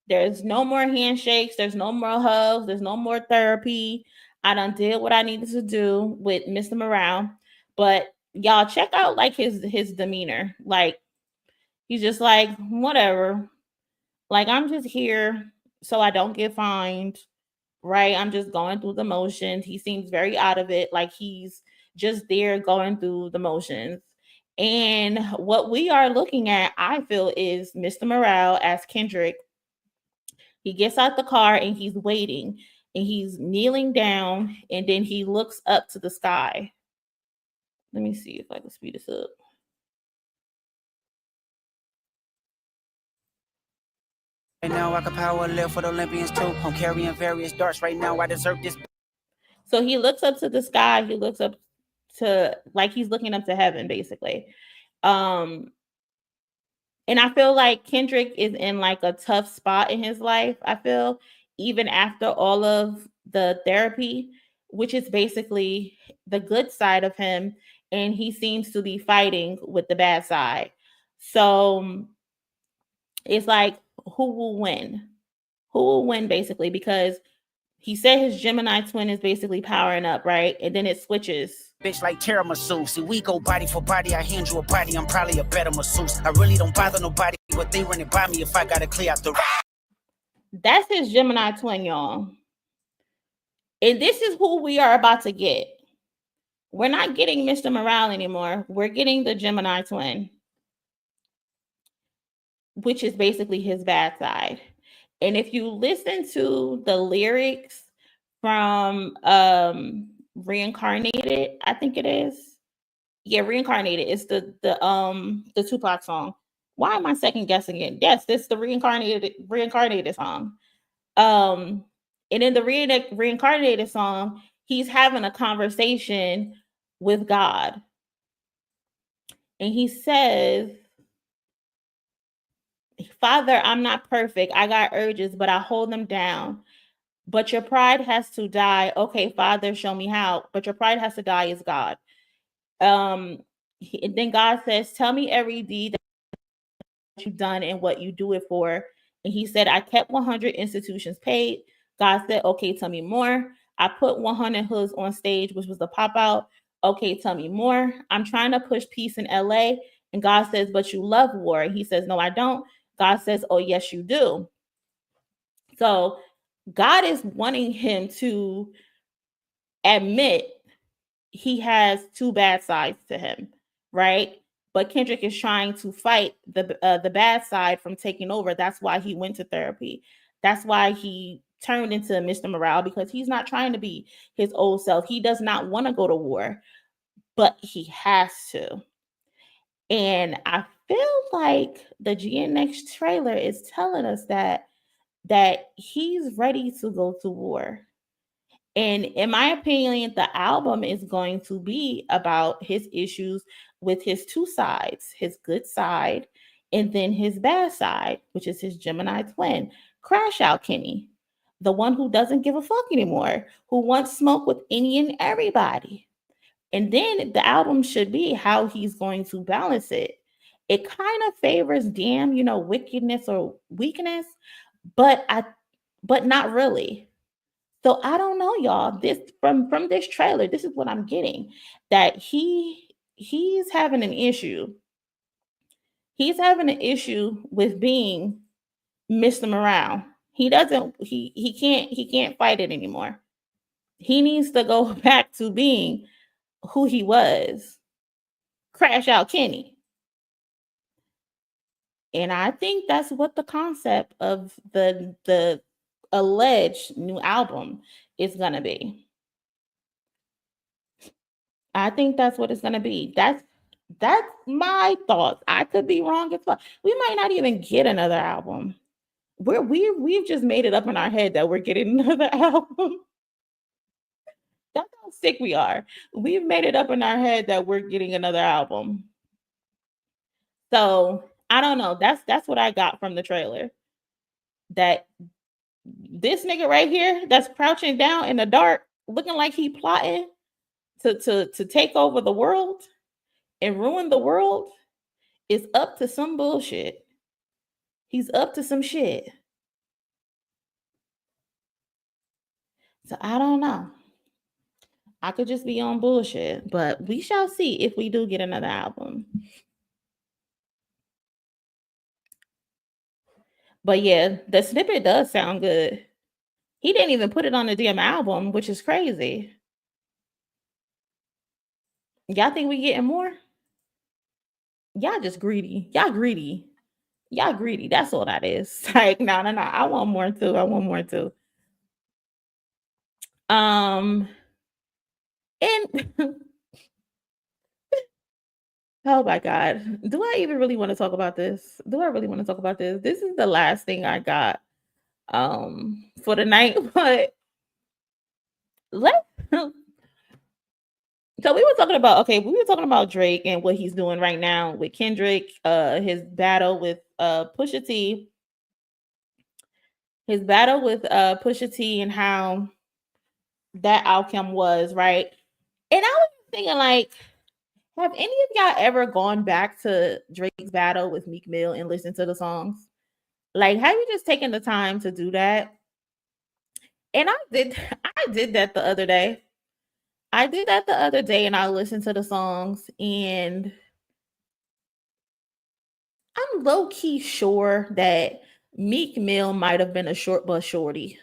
Speaker 1: There's no more handshakes. There's no more hugs. There's no more therapy. I done did what I needed to do with Mr. Morale. But y'all check out like his demeanor. Like he's just like, whatever. Like I'm just here so I don't get fined. Right? I'm just going through the motions. He seems very out of it. Like he's just there going through the motions. And what we are looking at, I feel, is Mr. Morale as Kendrick. He gets out the car and he's waiting and he's kneeling down and then he looks up to the sky. Let me see if I can speed this up.
Speaker 5: Right now I can power live for the Olympians too. I'm carrying various darts right now. I deserve this.
Speaker 1: So he looks up to the sky. He looks up to, like he's looking up to heaven, basically. And I feel like Kendrick is in like a tough spot in his life. I feel even after all of the therapy, which is basically the good side of him, and he seems to be fighting with the bad side. So it's like, who will win? Who will win, basically? Because he said his Gemini twin is basically powering up, right? And then it switches.
Speaker 5: Bitch like tiramisu. See, we go body for body. I hand you a body. I'm probably a better masseuse. I really don't bother nobody, but they running by me if I gotta clear out the.
Speaker 1: That's his Gemini twin, y'all. And this is who we are about to get. We're not getting Mr. Morale anymore. We're getting the Gemini twin, which is basically his bad side. And if you listen to the lyrics from Reincarnated, I think it is. Yeah, Reincarnated. It's the Tupac song. Why am I second guessing it? Yes, this is the Reincarnated song. And in the Reincarnated song, he's having a conversation with God. And he says, Father, I'm not perfect. I got urges, but I hold them down. But your pride has to die. Okay, Father, show me how. But your pride has to die is God. And then God says, tell me every deed that you've done and what you do it for. And he said, I kept 100 institutions paid. God said, okay, tell me more. I put 100 hoods on stage, which was the pop out. Okay, tell me more. I'm trying to push peace in LA. And God says, but you love war. He says, no, I don't. God says, oh, yes, you do. So God is wanting him to admit he has two bad sides to him, right? But Kendrick is trying to fight the bad side from taking over. That's why he went to therapy. That's why he turned into Mr. Morale, because he's not trying to be his old self. He does not want to go to war, but he has to. And I feel like the GNX trailer is telling us that he's ready to go to war. And in my opinion, the album is going to be about his issues with his two sides, his good side, and then his bad side, which is his Gemini twin, Crash Out Kenny, the one who doesn't give a fuck anymore, who wants smoke with any and everybody. And then the album should be how he's going to balance it. It kind of favors damn, wickedness or weakness, but not really. So I don't know, y'all. This from this trailer, this is what I'm getting. That he's having an issue. He's having an issue with being Mr. Morale. He can't fight it anymore. He needs to go back to being who he was. Crash Out Kenny. And I think that's what the concept of the alleged new album is gonna be. I think that's what it's gonna be. That's my thoughts. I could be wrong as fuck. We might not even get another album. We've just made it up in our head that we're getting another album. That's how sick we are. We've made it up in our head that we're getting another album. So I don't know. That's what I got from the trailer. That this nigga right here that's crouching down in the dark, looking like he plotting to take over the world and ruin the world, is up to some bullshit. He's up to some shit. So I don't know. I could just be on bullshit, but we shall see if we do get another album. But yeah, the snippet does sound good. He didn't even put it on the damn album, which is crazy. Y'all think we getting more? Y'all just greedy. Y'all greedy. Y'all greedy. That's all that is. Like, no. I want more too. I want more too. And oh my God. Do I even really want to talk about this? Do I really want to talk about this? This is the last thing I got for the night, but let's so we were talking about Drake and what he's doing right now with Kendrick, his battle with Pusha T. His battle with Pusha T and how that outcome was, right? And I was thinking, like, have any of y'all ever gone back to Drake's battle with Meek Mill and listened to the songs? Like, have you just taken the time to do that? And I did that the other day. I did that the other day and I listened to the songs and I'm low-key sure that Meek Mill might have been a short bus shorty.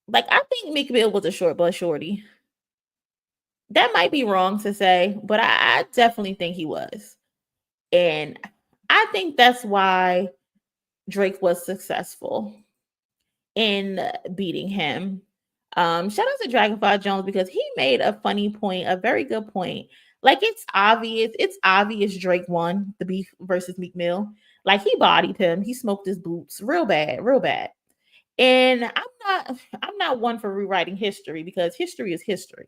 Speaker 1: Like, I think Meek Mill was a short bus shorty. That might be wrong to say, but I definitely think he was. And I think that's why Drake was successful in beating him. Shout out to Dragonfly Jones because he made a funny point, a very good point. Like, it's obvious Drake won the beef versus Meek Mill. Like, he bodied him, he smoked his boots real bad. And I'm not one for rewriting history because history is history.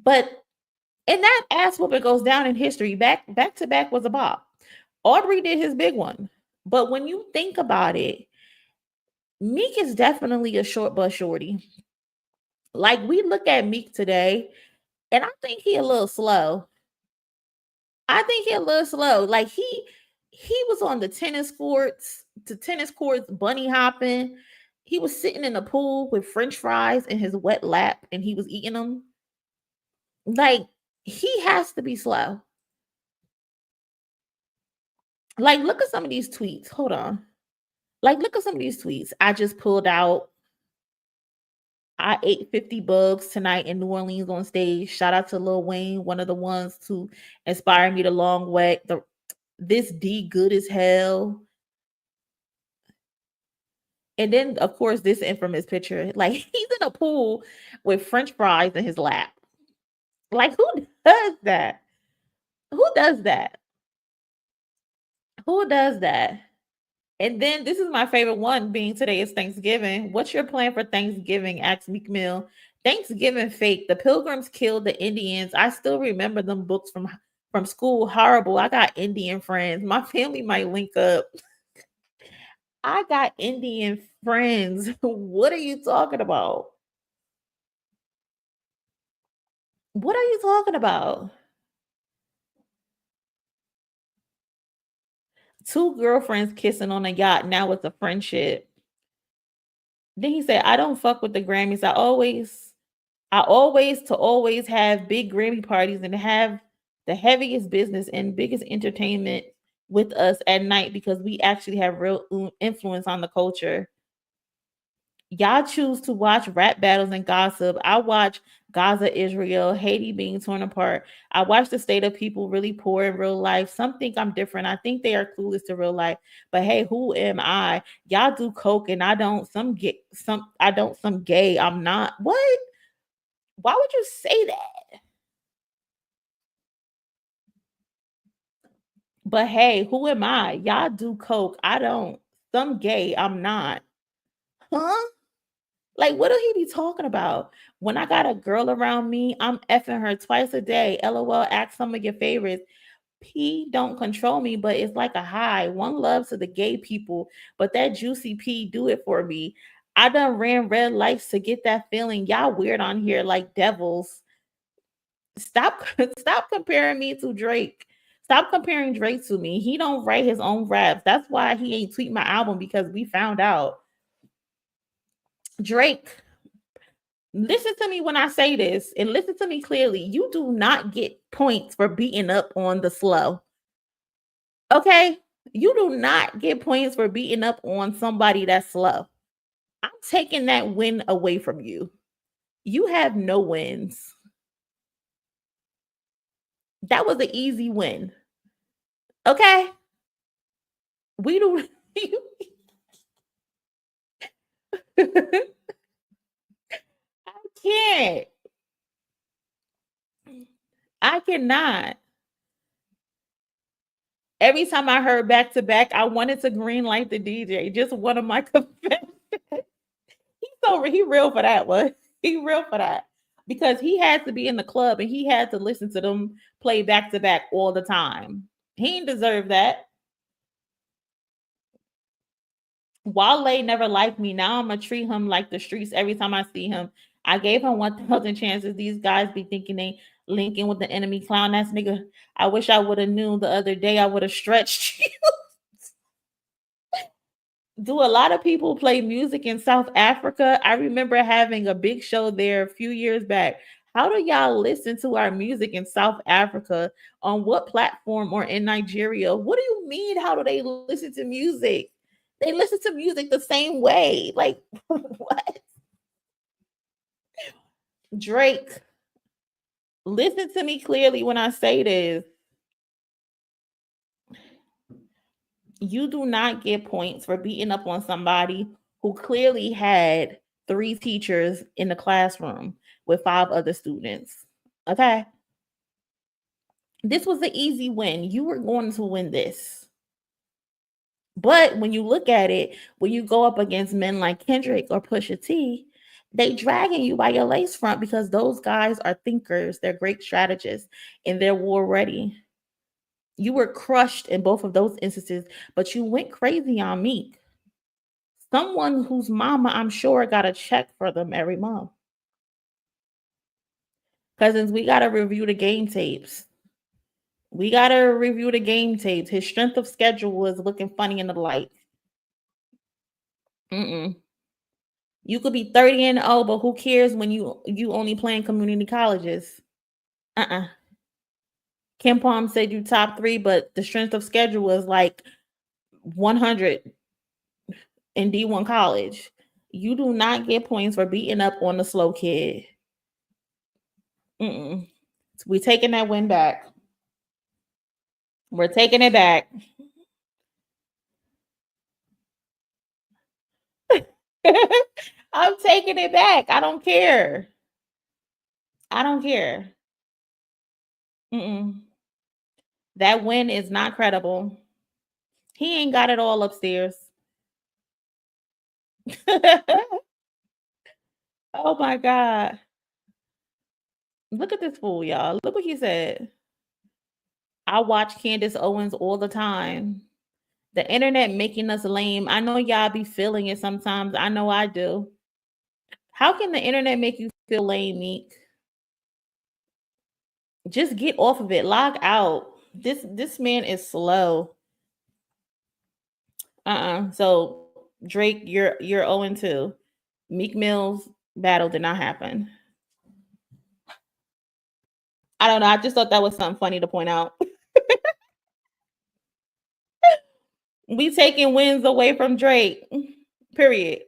Speaker 1: But and that ass whooping goes down in history. Back to back was a bop. Aubrey did his big one. But when you think about it, Meek is definitely a short bus shorty. Like, we look at Meek today, and I think he a little slow. Like, he was on the tennis courts, bunny hopping. He was sitting in the pool with French fries in his wet lap, and he was eating them. Like, he has to be slow. Like, look at some of these tweets. Hold on. Like, look at some of these tweets. I just pulled out. I ate 50 bugs tonight in New Orleans on stage. Shout out to Lil Wayne, one of the ones to inspire me the long way. This D good as hell. And then, of course, this infamous picture. Like, he's in a pool with French fries in his lap. Like, who does that? Who does that? Who does that? And then this is my favorite one, being today is Thanksgiving. What's your plan for Thanksgiving? Asked Meek Mill. Thanksgiving fake. The Pilgrims killed the Indians. I still remember them books from school. Horrible. I got Indian friends. My family might link up. I got Indian friends. What are you talking about? What are you talking about? 2 girlfriends kissing on a yacht. Now it's a friendship. Then he said, I don't fuck with the Grammys. I always have big Grammy parties and have the heaviest business and biggest entertainment with us at night because we actually have real influence on the culture. Y'all choose to watch rap battles and gossip. I watch Gaza, Israel, Haiti being torn apart. I watch the state of people really poor in real life. Some think I'm different. I think they are clueless to real life. But hey, who am I? Y'all do coke and I don't. Some gay. I'm not. What? Why would you say that? But hey, who am I? Y'all do coke. I don't. Some gay. I'm not. Huh? Like, what do he be talking about? When I got a girl around me, I'm effing her twice a day. LOL, ask some of your favorites. P don't control me, but it's like a high. One love to the gay people, but that juicy P do it for me. I done ran red lights to get that feeling. Y'all weird on here like devils. Stop comparing me to Drake. Stop comparing Drake to me. He don't write his own raps. That's why he ain't tweet my album because we found out. Drake, listen to me when I say this and listen to me clearly. You do not get points for beating up on the slow. Okay? You do not get points for beating up on somebody that's slow. I'm taking that win away from you. You have no wins. That was an easy win. Okay? We do. Can't. I cannot. Every time I heard back to back, I wanted to green light the DJ. Just one of my confessions. He real for that one. He real for that. Because he had to be in the club and he had to listen to them play back to back all the time. He didn't deserve that. Wale never liked me. Now I'm gonna treat him like the streets every time I see him. I gave him 1,000 chances. These guys be thinking they linking with the enemy clown ass nigga. I wish I would have known the other day. I would have stretched you. Do a lot of people play music in South Africa? I remember having a big show there a few years back. How do y'all listen to our music in South Africa? On what platform or in Nigeria? What do you mean? How do they listen to music? They listen to music the same way. Like, what? Drake, listen to me clearly when I say this. You do not get points for beating up on somebody who clearly had 3 teachers in the classroom with 5 other students. Okay? This was an easy win. You were going to win this. But when you look at it, when you go up against men like Kendrick or Pusha T, they dragging you by your lace front because those guys are thinkers. They're great strategists and they're war ready. You were crushed in both of those instances, but you went crazy on Meek. Someone whose mama, I'm sure, got a check for them every month. Cousins, we got to review the game tapes. His strength of schedule was looking funny in the light. You could be 30-0, but who cares when you only playing community colleges? Kim Palm said you top 3, but the strength of schedule was like 100 in D1 college. You do not get points for beating up on the slow kid. We're taking that win back. We're taking it back. I'm taking it back. I don't care. That win is not credible. He ain't got it all upstairs. Oh my God. Look at this fool, y'all. Look what he said. I watch Candace Owens all the time. The internet making us lame. I know y'all be feeling it sometimes. I know I do. How can the internet make you feel lame, Meek? Just get off of it. Log out. This man is slow. So Drake, you're 0-2. Meek Mill's battle did not happen. I don't know. I just thought that was something funny to point out. We taking wins away from Drake. Period.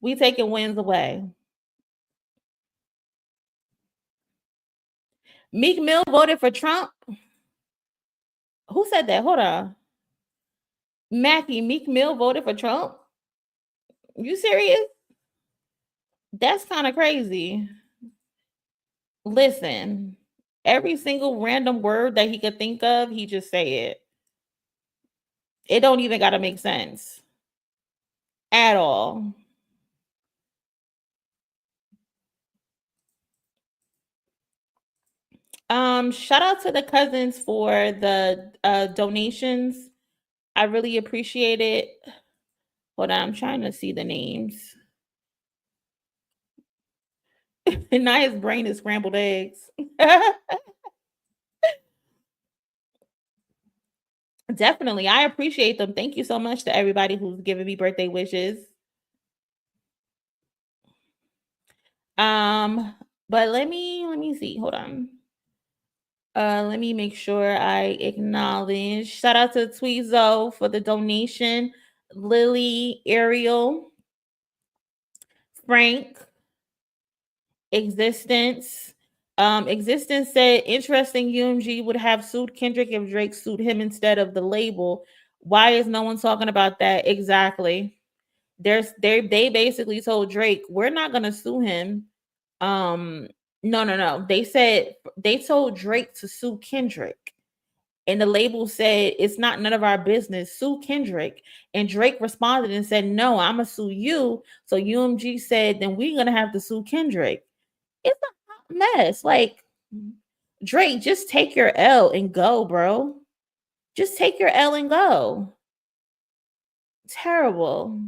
Speaker 1: We taking wins away. Meek Mill voted for Trump. Who said that? Hold on. Mackie, Meek Mill voted for Trump? You serious? That's kind of crazy. Listen, every single random word that he could think of, he just say it. It don't even got to make sense at all. Shout out to the cousins for the donations. I really appreciate it. Hold on, I'm trying to see the names. And now his brain is scrambled eggs. Definitely, I appreciate them. Thank you so much to everybody who's giving me birthday wishes. But let me see. Hold on. Let me make sure I acknowledge. Shout out to Tweezo for the donation. Lily, Ariel, Frank, Existence. Existence said, interesting, UMG would have sued Kendrick if Drake sued him instead of the label. Why is no one talking about that? Exactly. They basically told Drake, we're not gonna sue him. No. They told Drake to sue Kendrick. And the label said, it's not none of our business. Sue Kendrick. And Drake responded and said, no, I'm going to sue you. So UMG said, then we're going to have to sue Kendrick. It's a hot mess. Like, Drake, just take your L and go, bro. Just take your L and go. Terrible.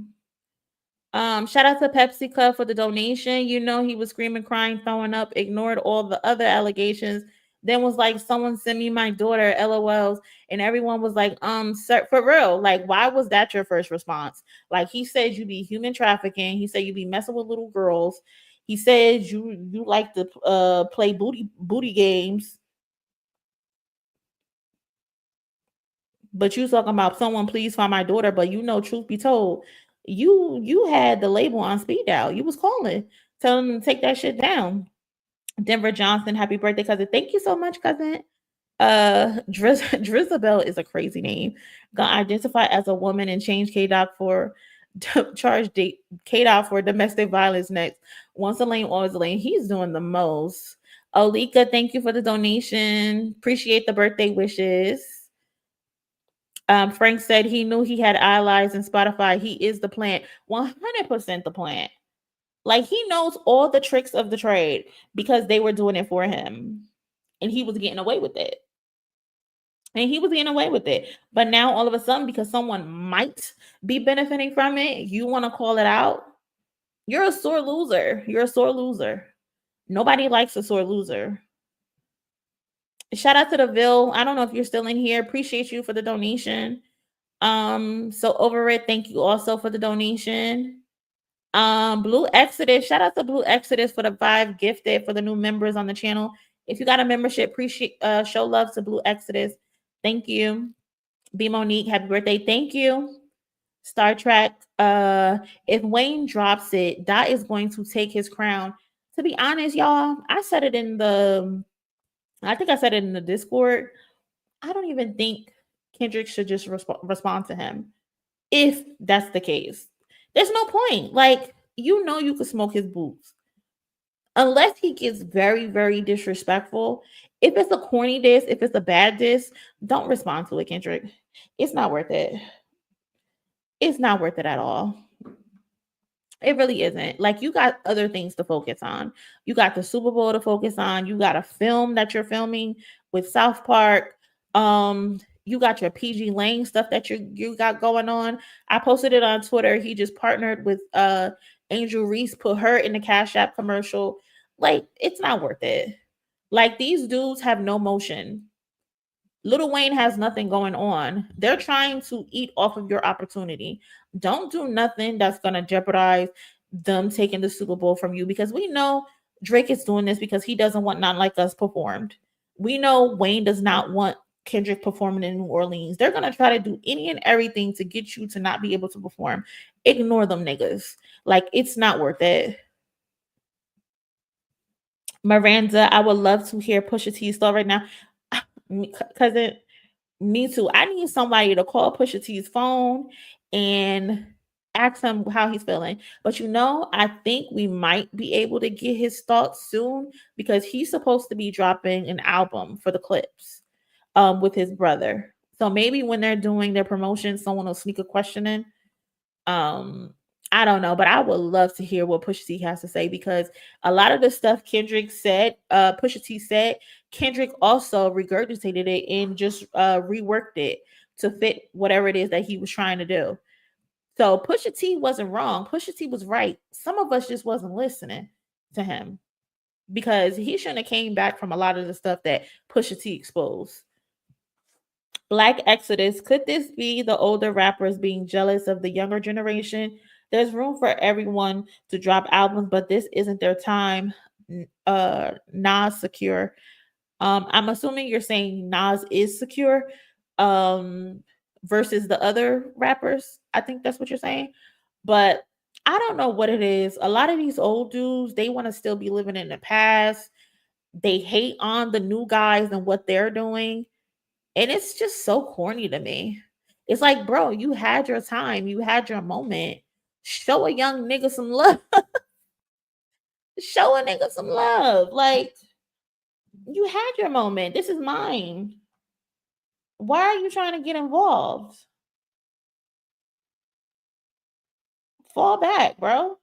Speaker 1: Shout out to Pepsi Club for the donation. You know, he was screaming, crying, throwing up, ignored all the other allegations. Then was like, someone send me my daughter, LOLs. And everyone was like, sir, for real, like, why was that your first response? Like, he said you be human trafficking. He said you be messing with little girls. He said you like to play booty games. But you talking about someone please find my daughter. But you know, truth be told, you had the label on speed dial. You was calling, telling them to take that shit down. Denver Johnson, happy birthday, cousin. Thank you so much, cousin. Drizabel is a crazy name. Got identified as a woman and change KDOC for charge date KDOC for domestic violence next. Once a lane, always a lane. He's doing the most. Olika, thank you for the donation. Appreciate the birthday wishes. Frank said he knew he had allies in Spotify. He is the plant. 100% the plant. Like, he knows all the tricks of the trade because they were doing it for him. And he was getting away with it. But now, all of a sudden, because someone might be benefiting from it, you want to call it out? You're a sore loser. Nobody likes a sore loser. Shout out to the Ville. I don't know if you're still in here. Appreciate you for the donation. So over it, thank you also for the donation. Blue Exodus, shout out to Blue Exodus for the 5 gifted for the new members on the channel. If you got a membership, appreciate show love to Blue Exodus. Thank you. B Monique, happy birthday. Thank you. Star Trek, if Wayne drops it, that is going to take his crown. To be honest, y'all, I said it in the Discord. I don't even think Kendrick should just respond to him. If that's the case, there's no point. Like, you know, you could smoke his boots. Unless he gets very, very disrespectful. If it's a corny diss, if it's a bad diss, don't respond to it, Kendrick. It's not worth it. It's not worth it at all. It really isn't. Like, you got other things to focus on. You got the Super Bowl to focus on. You got a film that you're filming with South Park. You got your PG Lane stuff that you got going on. I posted it on Twitter. He just partnered with Angel Reese, put her in the Cash App commercial. Like, it's not worth it. Like, these dudes have no motion. Lil Wayne has nothing going on. They're trying to eat off of your opportunity. Don't do nothing that's going to jeopardize them taking the Super Bowl from you, because we know Drake is doing this because he doesn't want Not Like Us performed. We know Wayne does not want Kendrick performing in New Orleans. They're gonna try to do any and everything to get you to not be able to perform. Ignore them niggas. Like, it's not worth it. Miranda, I would love to hear Pusha T's story right now. Cousin, me too. I need somebody to call Pusha T's phone and ask him how he's feeling. But I think we might be able to get his thoughts soon, because he's supposed to be dropping an album for the Clips with his brother. So maybe when they're doing their promotion, someone will sneak a question in. I don't know, but I would love to hear what Pusha T has to say, because a lot of the stuff Kendrick said, Pusha T said, Kendrick also regurgitated it and just reworked it to fit whatever it is that he was trying to do. So Pusha T wasn't wrong. Pusha T was right. Some of us just wasn't listening to him, because he shouldn't have came back from a lot of the stuff that Pusha T exposed. Black Exodus, could this be the older rappers being jealous of the younger generation? There's room for everyone to drop albums, but this isn't their time. Nas secure. I'm assuming you're saying Nas is secure versus the other rappers. I think that's what you're saying. But I don't know what it is. A lot of these old dudes, they want to still be living in the past. They hate on the new guys and what they're doing. And it's just so corny to me. It's like, bro, you had your time. You had your moment. Show a young nigga some love. Show a nigga some love. Like, you had your moment. This is mine. Why are you trying to get involved? Fall back, bro.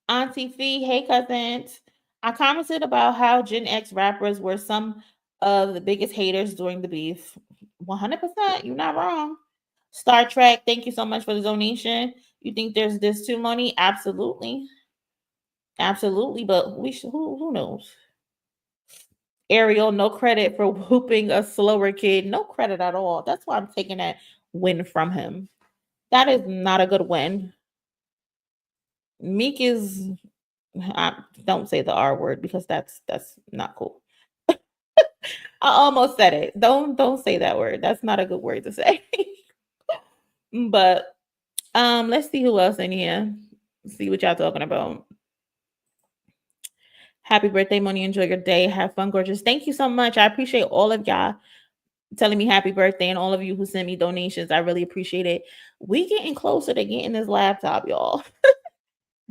Speaker 1: Auntie Fee, hey cousins. I commented about how Gen X rappers were some of the biggest haters during the beef. 100%, you're not wrong. Star Trek, thank you so much for the donation. You think there's this too, Monie? Absolutely. Absolutely, but who knows? Ariel, no credit for whooping a slower kid. No credit at all. That's why I'm taking that win from him. That is not a good win. Meek is, don't say the R word, because that's not cool. I almost said it. Don't say that word. That's not a good word to say. But let's see who else in here. See what y'all talking about. Happy birthday, Monie. Enjoy your day. Have fun, gorgeous. Thank you so much. I appreciate all of y'all telling me happy birthday, and all of you who sent me donations. I really appreciate it. We getting closer to getting this laptop, y'all.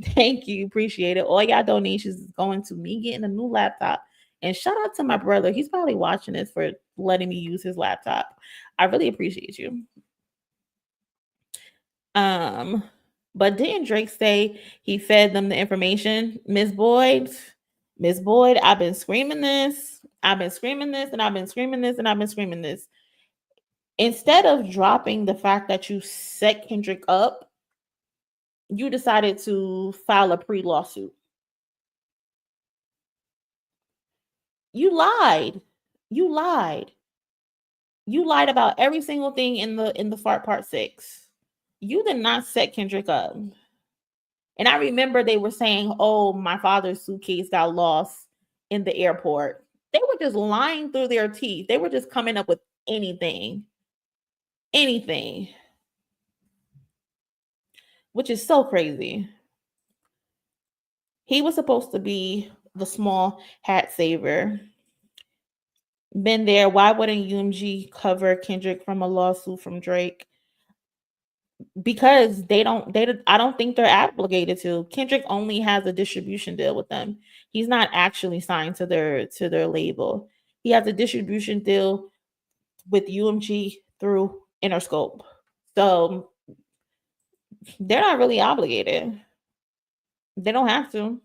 Speaker 1: Thank you. Appreciate it. All y'all donations is going to me getting a new laptop. And shout out to my brother. He's probably watching this, for letting me use his laptop. I really appreciate you. But didn't Drake say he fed them the information? Miss Boyd, I've been screaming this. I've been screaming this, and I've been screaming this, and I've been screaming this. Instead of dropping the fact that you set Kendrick up, you decided to file a pre-lawsuit. You lied. You lied. You lied about every single thing in the fart part 6. You did not set Kendrick up. And I remember they were saying, oh, my father's suitcase got lost in the airport. They were just lying through their teeth. They were just coming up with anything. Anything. Which is so crazy. He was supposed to be the small hat saver. Been there. Why wouldn't UMG cover Kendrick from a lawsuit from Drake? Because I don't think they're obligated to. Kendrick only has a distribution deal with them. He's not actually signed to their label. He has a distribution deal with UMG through Interscope. So they're not really obligated. They don't have to.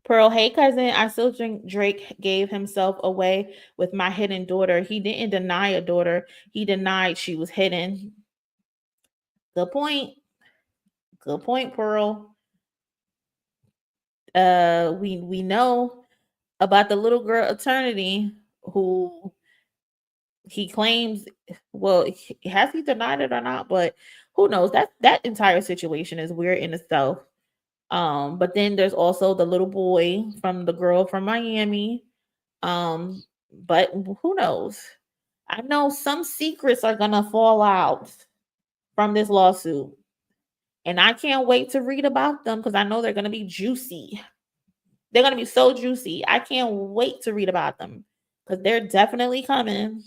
Speaker 1: Pearl, hey cousin, I still think Drake gave himself away with My Hidden Daughter. He didn't deny a daughter. He denied she was hidden. Good point. Good point, Pearl. We know about the little girl Eternity, who He claims, well, has he denied it or not? But who knows? That entire situation is weird in itself. But then there's also the little boy from the girl from Miami. But who knows? I know some secrets are gonna fall out from this lawsuit. And I can't wait to read about them because I know they're gonna be juicy. They're gonna be so juicy. I can't wait to read about them because they're definitely coming.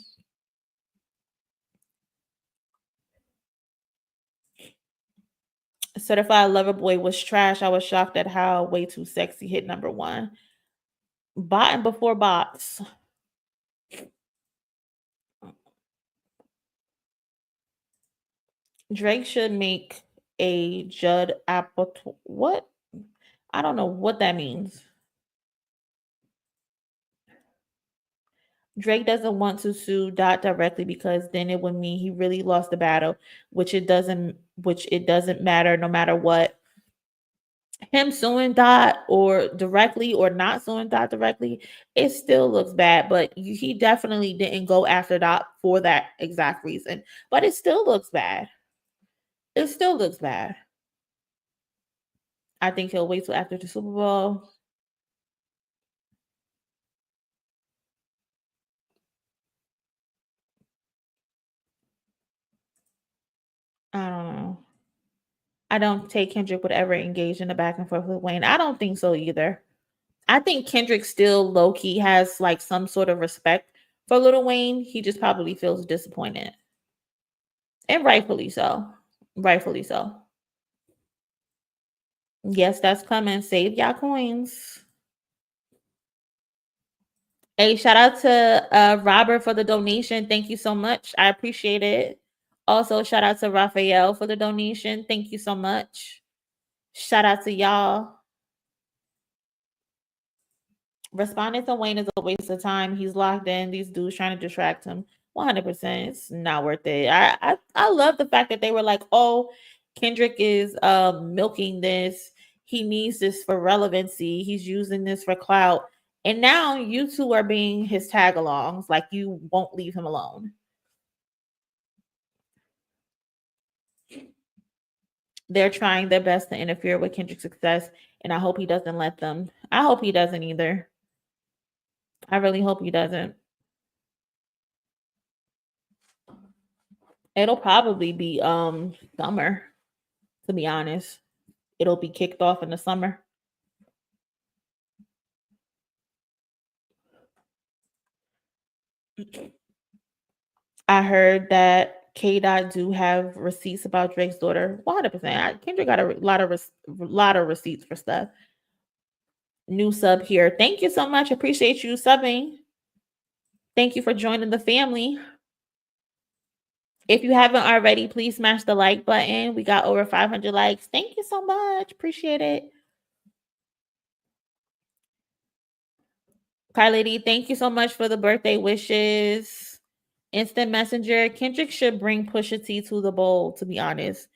Speaker 1: Certified Lover Boy was trash. I was shocked at how Way Too Sexy hit number 1. Botting before bots. Drake should make a Judd Apatow. What? I don't know what that means. Drake doesn't want to sue Dot directly because then it would mean he really lost the battle, which it doesn't matter no matter what. Him suing Dot or directly or not suing Dot directly, it still looks bad, but he definitely didn't go after Dot for that exact reason. But it still looks bad. It still looks bad. I think he'll wait till after the Super Bowl. I don't know. I don't take Kendrick would ever engage in a back and forth with Wayne. I don't think so either. I think Kendrick still low key has like some sort of respect for Lil Wayne. He just probably feels disappointed. And rightfully so. Rightfully so. Yes, that's coming. Save y'all coins. Hey, shout out to Robert for the donation. Thank you so much. I appreciate it. Also, shout out to Raphael for the donation. Thank you so much. Shout out to y'all. Responding to Wayne is a waste of time. He's locked in. These dudes trying to distract him. 100%. It's not worth it. I love the fact that they were like, oh, Kendrick is milking this. He needs this for relevancy. He's using this for clout. And now you two are being his tag-alongs. Like you won't leave him alone. They're trying their best to interfere with Kendrick's success. And I hope he doesn't let them. I hope he doesn't either. I really hope he doesn't. It'll probably be summer, to be honest. It'll be kicked off in the summer. I heard that K-Dot do have receipts about Drake's daughter. 100%. Kendrick got a lot of receipts for stuff. New sub here. Thank you so much. Appreciate you subbing. Thank you for joining the family. If you haven't already, please smash the like button. We got over 500 likes. Thank you so much. Appreciate it. Carly D, thank you so much for the birthday wishes. Instant Messenger. Kendrick should bring Pusha T to the bowl, to be honest.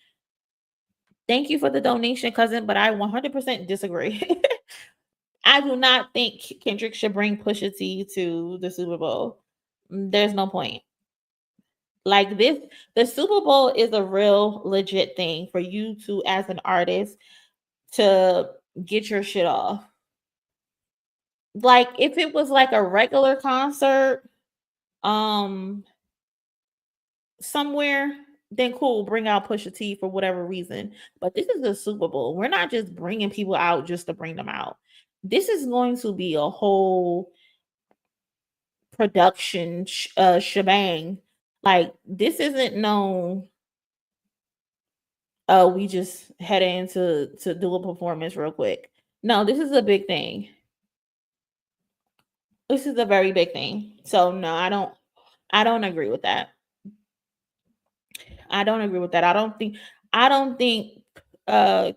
Speaker 1: Thank you for the donation, cousin, but I 100% disagree. I do not think Kendrick should bring Pusha T to the Super Bowl. There's no point. Like this, the Super Bowl is a real legit thing for you to, as an artist, to get your shit off. Like if it was like a regular concert, somewhere, then cool, bring out Pusha T for whatever reason. But this is a Super Bowl. We're not just bringing people out just to bring them out. This is going to be a whole production shebang. Like this isn't no we just head in to do a performance real quick. No, this is a big thing. This is a very big thing. So no, I don't agree with that. I don't agree with that. I don't think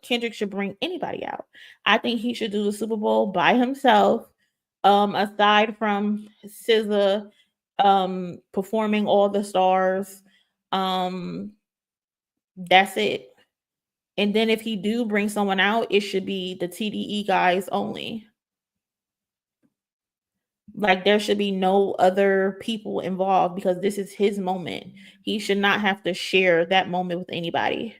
Speaker 1: Kendrick should bring anybody out. I think he should do the Super Bowl by himself. Aside from SZA performing all the stars. That's it. And then if he do bring someone out, it should be the TDE guys only. Like there should be no other people involved because this is his moment. He should not have to share that moment with anybody.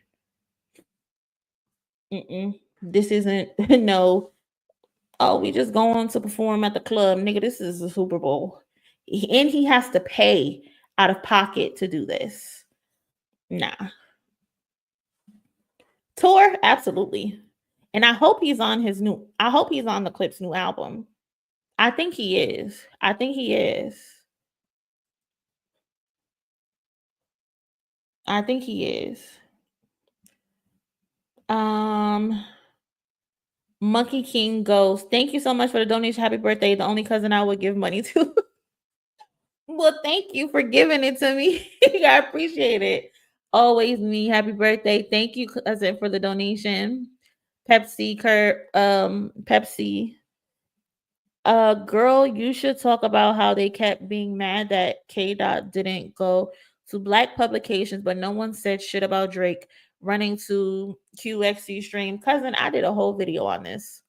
Speaker 1: This isn't no, oh, we just going to perform at the club. Nigga, this is the Super Bowl. And he has to pay out of pocket to do this. Nah. Tour, absolutely. And I hope he's on the Clip's new album. I think he is. Monkey King Ghost, thank you so much for the donation. Happy birthday. The only cousin I would give money to. Well, thank you for giving it to me. I appreciate it. Always me. Happy birthday. Thank you, cousin, for the donation. Pepsi. Girl, you should talk about how they kept being mad that K-Dot didn't go to black publications, but no one said shit about Drake running to QXC stream. Cousin, I did a whole video on this.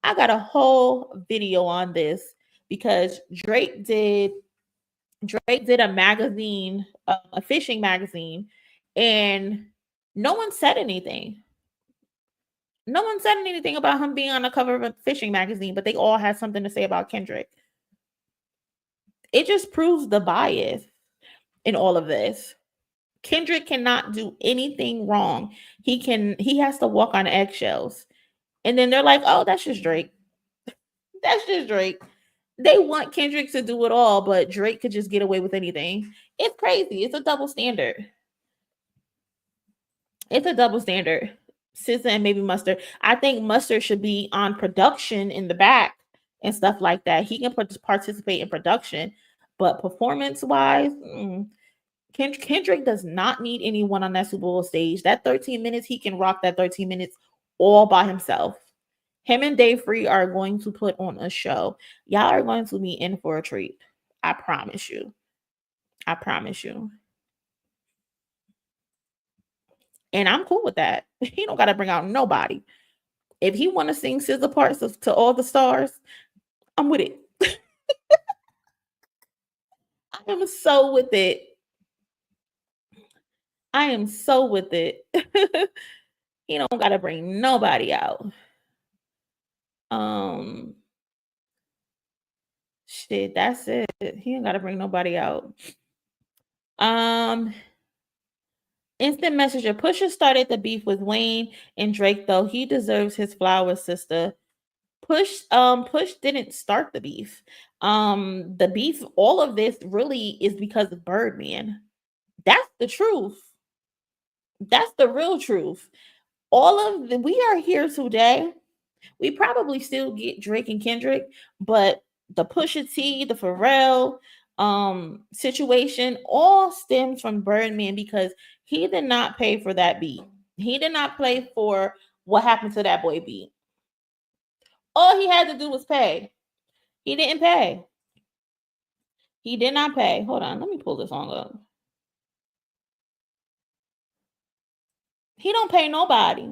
Speaker 1: I got a whole video on this because Drake did a magazine, a fishing magazine, and no one said anything. No one said anything about him being on the cover of a fishing magazine, but they all had something to say about Kendrick. It just proves the bias in all of this. Kendrick cannot do anything wrong. He has to walk on eggshells. And then they're like, oh, that's just Drake. That's just Drake. They want Kendrick to do it all, but Drake could just get away with anything. It's crazy. It's a double standard. SZA and maybe Mustard. I think Mustard should be on production in the back and stuff like that. He can participate in production, but performance-wise, Kendrick does not need anyone on that Super Bowl stage. That 13 minutes, he can rock that 13 minutes all by himself. Him and Dave Free are going to put on a show. Y'all are going to be in for a treat. I promise you. And I'm cool with that. He don't got to bring out nobody. If he want to sing SZA parts to all the stars, I'm with it. I am so with it. He don't got to bring nobody out. Shit, that's it. He ain't got to bring nobody out. Instant messenger. Pusha started the beef with Wayne and Drake, though. He deserves his flowers, sister. Push didn't start the beef. The beef, all of this really is because of Birdman. That's the truth. That's the real truth. We are here today. We probably still get Drake and Kendrick, but the Pusha T, the Pharrell situation all stems from Birdman because he did not pay for that beat. He did not pay for what happened to that boy beat. All he had to do was pay. He didn't pay. He did not pay. Hold on, let me pull this song up. He don't pay nobody.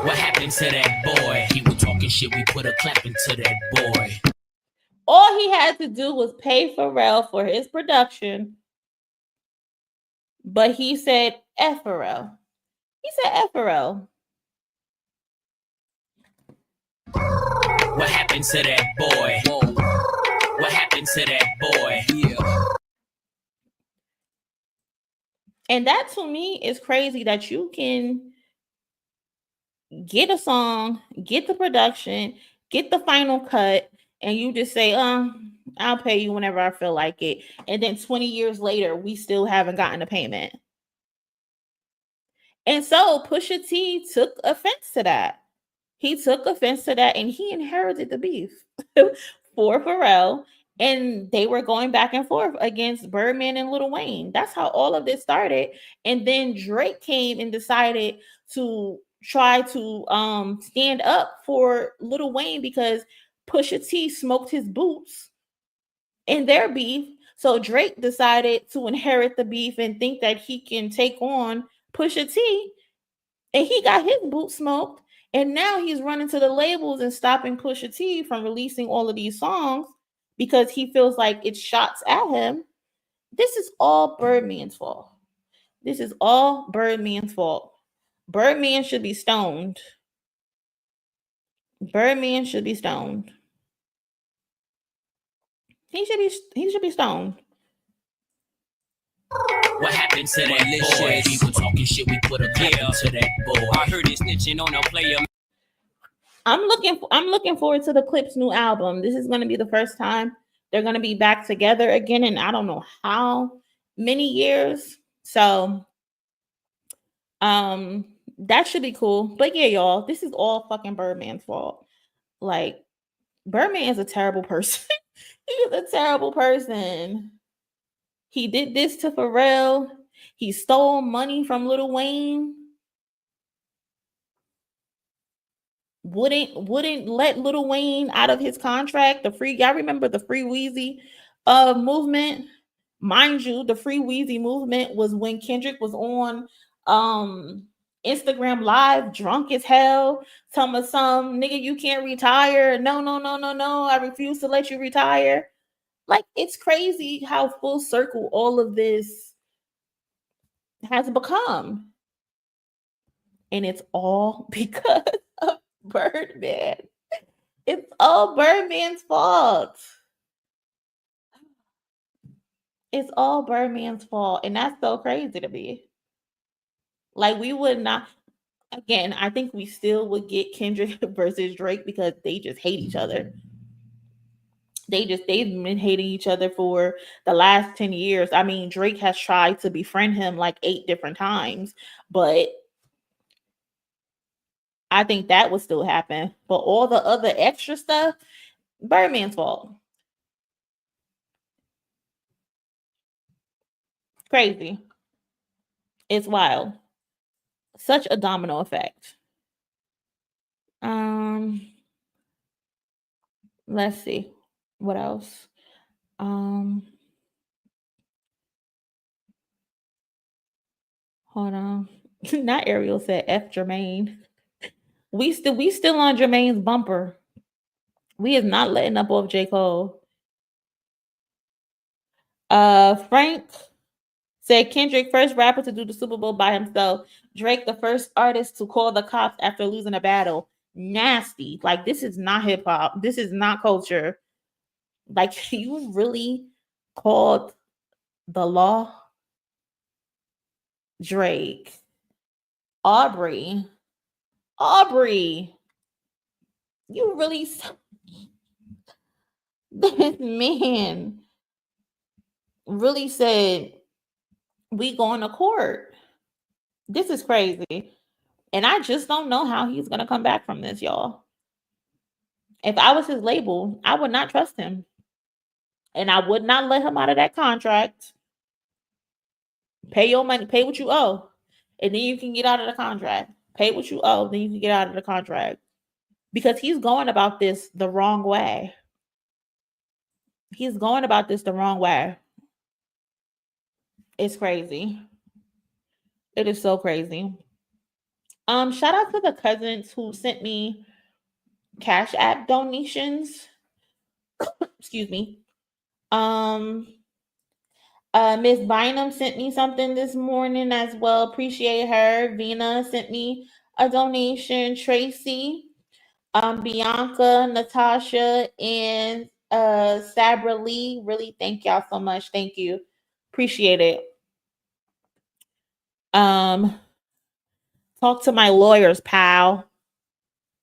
Speaker 7: What happened to that boy? He was talking shit, we put a clap into that boy.
Speaker 1: All he had to do was pay Pharrell for his production, but he said F Pharrell.
Speaker 7: What happened to that boy? Whoa. What happened to that boy? Yeah.
Speaker 1: And that to me is crazy that you can get a song, get the production, get the final cut, and you just say, I'll pay you whenever I feel like it. And then 20 years later, we still haven't gotten a payment. And so Pusha T took offense to that. And he inherited the beef for Pharrell. And they were going back and forth against Birdman and Lil Wayne. That's how all of this started. And then Drake came and decided to try to stand up for Lil Wayne because Pusha T smoked his boots in their beef. So Drake decided to inherit the beef and think that he can take on Pusha T, and he got his boots smoked. And now he's running to the labels and stopping Pusha T from releasing all of these songs because he feels like it's shots at him. This is all Birdman's fault. This is all Birdman's fault. Birdman should be stoned. Birdman should be stoned. He should be stoned.
Speaker 7: What happened to that boy? People talking shit, we put a clip to that boy. I heard he snitching on a player.
Speaker 1: I'm looking forward to the Clips' new album. This is going to be the first time they're going to be back together again, and I don't know how many years. So that should be cool. But yeah, y'all, this is all fucking Birdman's fault. Like, Birdman is a terrible person. He is a terrible person. He did this to Pharrell. He stole money from Lil Wayne. Wouldn't let Lil Wayne out of his contract. Y'all remember the Free Weezy movement? Mind you, the Free Weezy movement was when Kendrick was on Instagram Live, drunk as hell, telling us some nigga, you can't retire. No, I refuse to let you retire. Like, it's crazy how full circle all of this has become. And it's all because of Birdman. It's all Birdman's fault. It's all Birdman's fault. And that's so crazy to me. Like, we would not, again, I think we still would get Kendrick versus Drake because they just hate each other. They've been hating each other for the last 10 years. I mean, Drake has tried to befriend him like 8 different times, but I think that would still happen. But all the other extra stuff, Birdman's fault. Crazy. It's wild. Such a domino effect. Let's see. What else? Hold on. Not Ariel said F Jermaine. We still on Jermaine's bumper. We is not letting up off J. Cole. Frank said Kendrick, first rapper to do the Super Bowl by himself. Drake, the first artist to call the cops after losing a battle. Nasty. Like, this is not hip hop. This is not culture. Like, you really called the law? Drake. Aubrey. You really, this man really said, we going to court. This is crazy. And I just don't know how he's going to come back from this, y'all. If I was his label, I would not trust him. And I would not let him out of that contract. Pay your money. Pay what you owe. And then you can get out of the contract. Pay what you owe. Then you can get out of the contract. Because he's going about this the wrong way. He's going about this the wrong way. It's crazy. It is so crazy. Shout out to the cousins who sent me Cash App donations. Excuse me. Miss Bynum sent me something this morning as well. Appreciate her. Vina sent me a donation. Tracy, Bianca, Natasha, and Sabra Lee. Really, thank y'all so much. Thank you. Appreciate it. Talk to my lawyers, pal.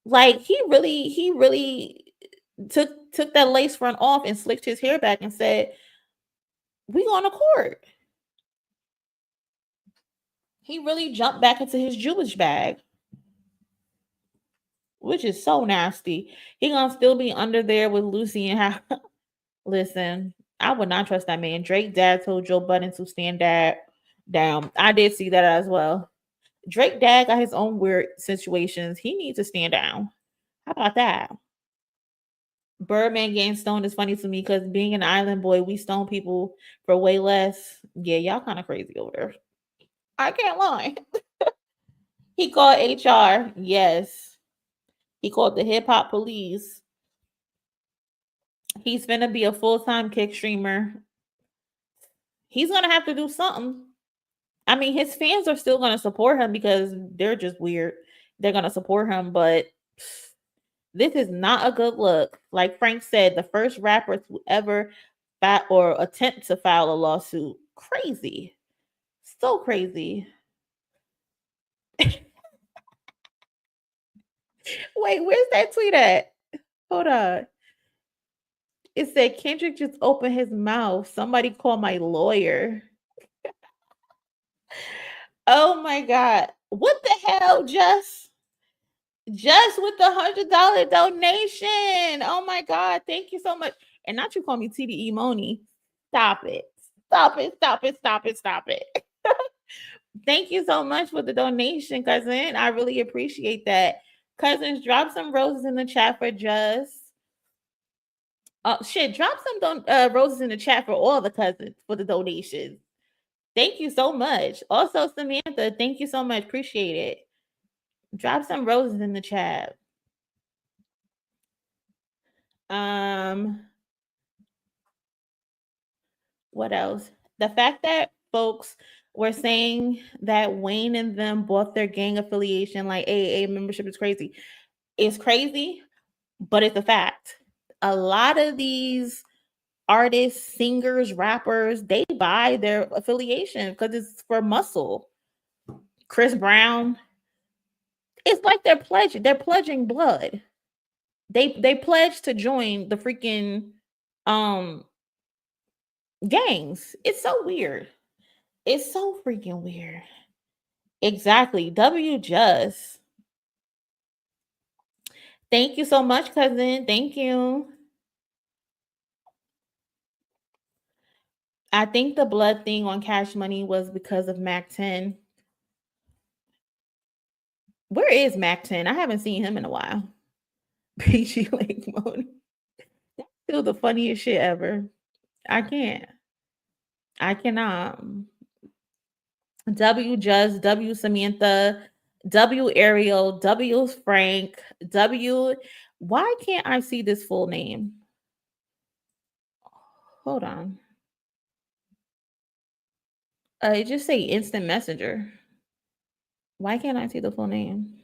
Speaker 1: Like, he really took that lace front off and slicked his hair back and said, we going to court. He really jumped back into his Jewish bag, which is so nasty. He gonna still be under there with Lucy and how. Listen, I would not trust that man. Drake dad told Joe Budden to stand down. I did see that as well. Drake dad got his own weird situations. He needs to stand down. How about that? Birdman getting stoned is funny to me because being an island boy, we stone people for way less. Yeah, y'all kind of crazy over there. I can't lie. He called HR. Yes. He called the hip hop police. He's gonna be a full-time kick streamer. He's gonna have to do something. I mean, his fans are still gonna support him because they're just weird. They're gonna support him, but this is not a good look. Like Frank said, the first rapper to ever or attempt to file a lawsuit. Crazy. So crazy. Wait, where's that tweet at? Hold on. It said Kendrick just opened his mouth. Somebody call my lawyer. Oh my God. What the hell, Just with the $100 donation. Oh my God. Thank you so much. And not you call me TDE Monie. Stop it. Stop it. Stop it. Stop it. Stop it. Thank you so much for the donation, cousin. I really appreciate that. Cousins, drop some roses in the chat for Just. Drop some roses in the chat for all the cousins for the donations. Thank you so much. Also, Samantha, thank you so much. Appreciate it. Drop some roses in the chat. What else? The fact that folks were saying that Wayne and them bought their gang affiliation like AA membership is crazy. It's crazy, but it's a fact. A lot of these artists, singers, rappers, they buy their affiliation because it's for muscle. Chris Brown, it's like they're pledging blood. They pledge to join the freaking gangs. It's so weird. It's so freaking weird. Exactly. Just. Thank you so much, cousin. Thank you. I think the blood thing on Cash Money was because of Mac 10. Where is Mac 10? I haven't seen him in a while. Peachy Lake Monie. That's still the funniest shit ever. I cannot. W Just, W Samantha, W Ariel, W Frank, W. Why can't I see this full name? Hold on. It just say instant messenger. Why can't I see the full name?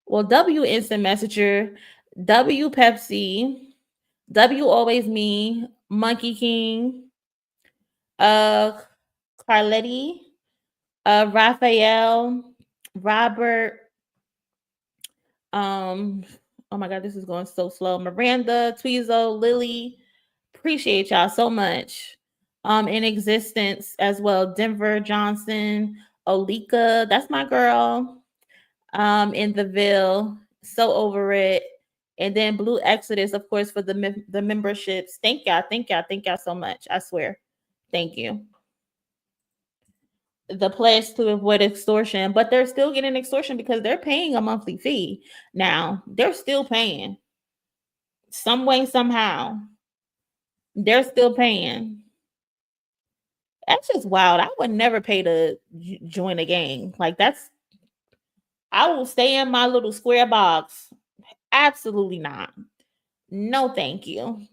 Speaker 1: Well, W instant messenger, W Pepsi, W always me, Monkey King, Carletti, Raphael, Robert, oh my God, this is going so slow. Miranda, Tweezo, Lily, appreciate y'all so much. In existence as well. Denver Johnson, Olika, that's my girl. In the Ville, so over it. And then Blue Exodus, of course, for the memberships. Thank y'all so much. I swear. Thank you. The pledge to avoid extortion, but they're still getting extortion because they're paying a monthly fee. Now, they're still paying. Some way, somehow. They're still paying. That's just wild. I would never pay to join a gang. Like, I will stay in my little square box. Absolutely not. No, thank you.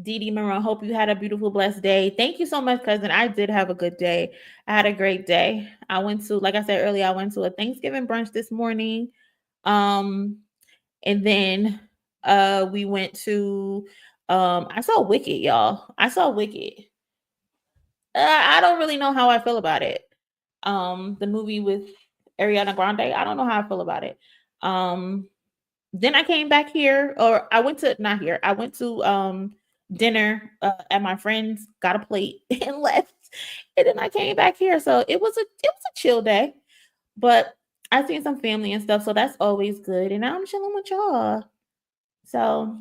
Speaker 1: Dee Moran, hope you had a beautiful, blessed day. Thank you so much, cousin. I did have a good day. I had a great day. I went to, like I said earlier, I went to a Thanksgiving brunch this morning. And then we went to, I saw Wicked, y'all. I saw Wicked. I don't really know how I feel about it. The movie with Ariana Grande, I don't know how I feel about it. Then I came back here, or I went to, not here, I went to dinner at my friend's, got a plate and left. And then I came back here. So it was a chill day. But I seen some family and stuff, so that's always good. And now I'm chilling with y'all. So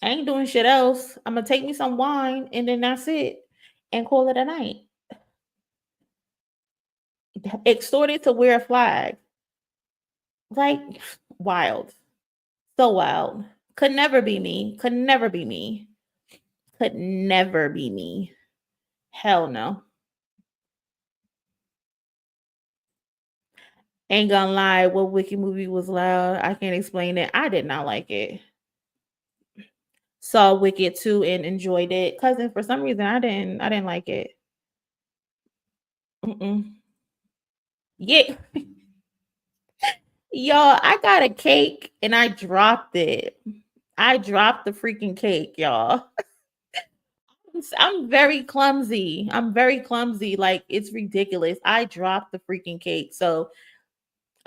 Speaker 1: I ain't doing shit else. I'm gonna take me some wine and then that's it. And call it a night. extorted to wear a flag. Like, wild. So wild. Could never be me. Could never be me. Could never be me. Hell no. Ain't gonna lie, what Wiki movie was loud? I can't explain it. I did not like it. Saw Wicked 2 and enjoyed it. Cousin, for some reason, I didn't like it. Yeah. Y'all, I got a cake and I dropped it. I dropped the freaking cake, y'all. I'm very clumsy. I'm very clumsy. Like, it's ridiculous. I dropped the freaking cake. So,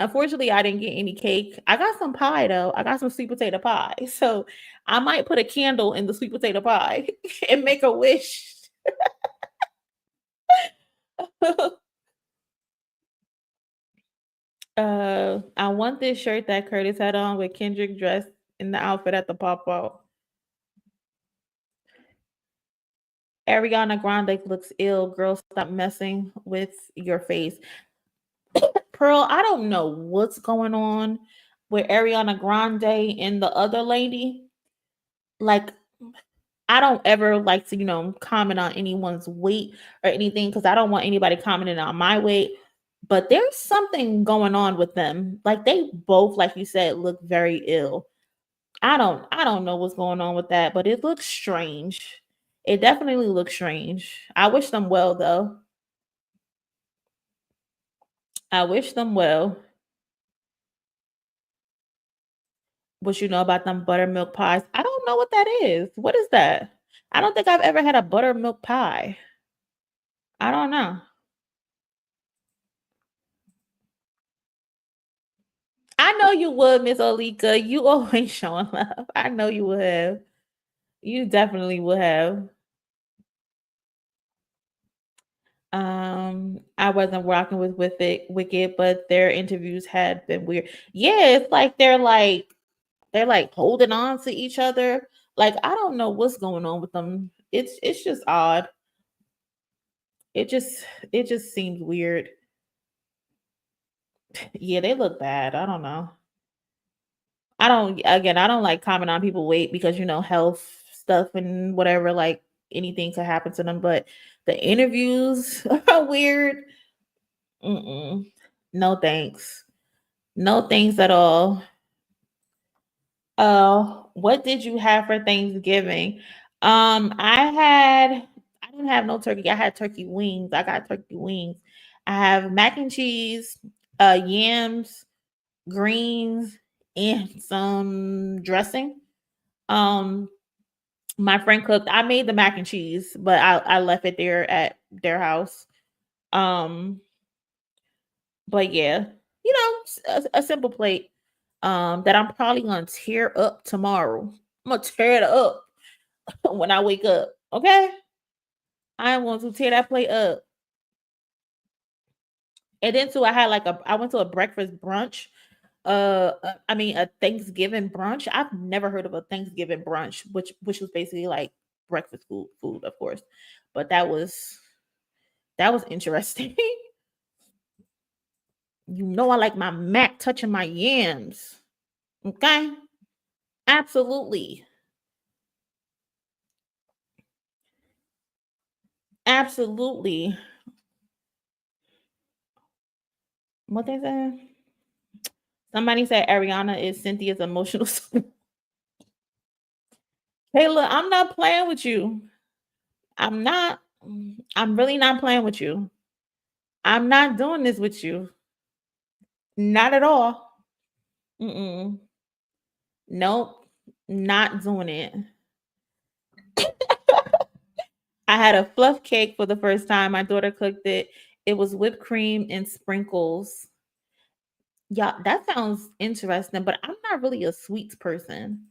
Speaker 1: unfortunately, I didn't get any cake. I got some pie, though. I got some sweet potato pie. So, I might put a candle in the sweet potato pie and make a wish. I want this shirt that Curtis had on with Kendrick dressed in the outfit at the pop-out. Ariana Grande looks ill. Girl, stop messing with your face. Pearl, I don't know what's going on with Ariana Grande and the other lady. Like, I don't ever like to, comment on anyone's weight or anything because I don't want anybody commenting on my weight. But there's something going on with them. Like, they both, like you said, look very ill. I don't know what's going on with that, but it looks strange. It definitely looks strange. I wish them well, though. I wish them well. What you know about them buttermilk pies? I don't know what that is. What is that? I don't think I've ever had a buttermilk pie. I don't know. I know you would, Miss Olika. You always showing love. I know you would have. You definitely would have. I wasn't rocking with Wicked, but their interviews had been weird. Yeah, it's like they're like holding on to each other. Like, I don't know what's going on with them. It's just odd. It just seems weird. Yeah, they look bad. I don't know. I don't like comment on people weight because health stuff and whatever, like anything could happen to them. But the interviews are weird. No thanks. No thanks at all. What did you have for Thanksgiving? I didn't have no turkey. I had turkey wings. I got turkey wings. I have mac and cheese, yams, greens, and some dressing. My friend cooked. I made the mac and cheese, but I left it there at their house. But yeah, a simple plate. That I'm probably gonna tear up tomorrow. I'm gonna tear it up when I wake up. Okay, I want to tear that plate up. And then too, I went to a breakfast brunch. A Thanksgiving brunch. I've never heard of a Thanksgiving brunch, which was basically like breakfast food, of course. But that was interesting. I like my mac touching my yams. Okay? Absolutely. Absolutely. What they said? Somebody said Ariana is Cynthia's emotional support. Kayla, I'm not playing with you. I'm not. I'm really not playing with you. I'm not doing this with you. Not at all. Nope. Not doing it. I had a fluff cake for the first time. My daughter cooked it. It was whipped cream and sprinkles. Yeah, that sounds interesting, but I'm not really a sweets person.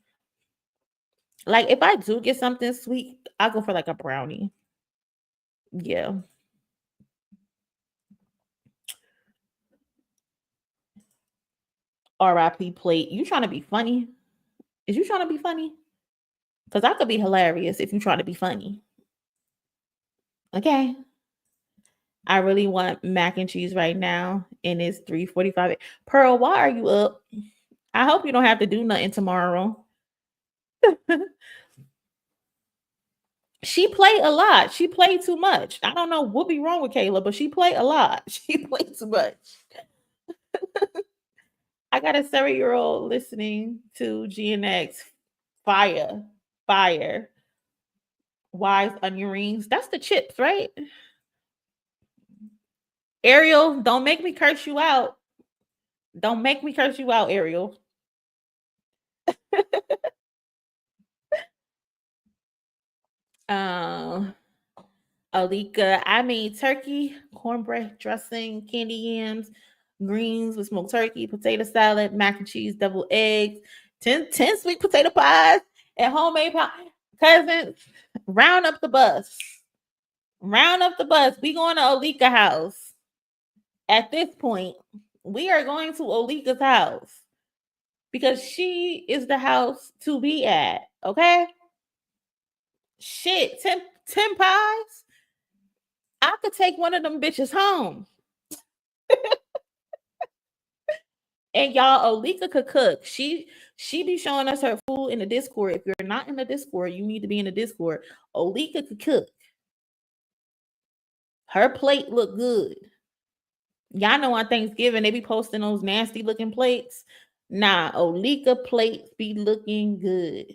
Speaker 1: Like, if I do get something sweet, I'll go for like a brownie. Yeah. RIP plate. You trying to be funny? Is you trying to be funny? Because I could be hilarious if you try to be funny. Okay. I really want mac and cheese right now, and it's 3:45. Pearl, why are you up? I hope you don't have to do nothing tomorrow. She played a lot. She played too much. I don't know what be wrong with Kayla, but she played a lot. She played too much. I got a 7-year-old listening to GNX. Fire. Fire. Wise onion rings. That's the chips, right? Ariel, don't make me curse you out. Don't make me curse you out, Ariel. Alika, I made turkey, cornbread dressing, candy yams, greens with smoked turkey, potato salad, mac and cheese, deviled eggs, 10 sweet potato pies, and homemade pie. Cousins, round up the bus. Round up the bus. We going to Alika house. At this point, we are going to Olika's house because she is the house to be at. Okay? Shit, 10 pies? I could take one of them bitches home. And y'all, Olika could cook. She be showing us her food in the Discord. If you're not in the Discord, you need to be in the Discord. Olika could cook. Her plate look good. Y'all know on Thanksgiving, they be posting those nasty looking plates. Nah, Olika plates be looking good.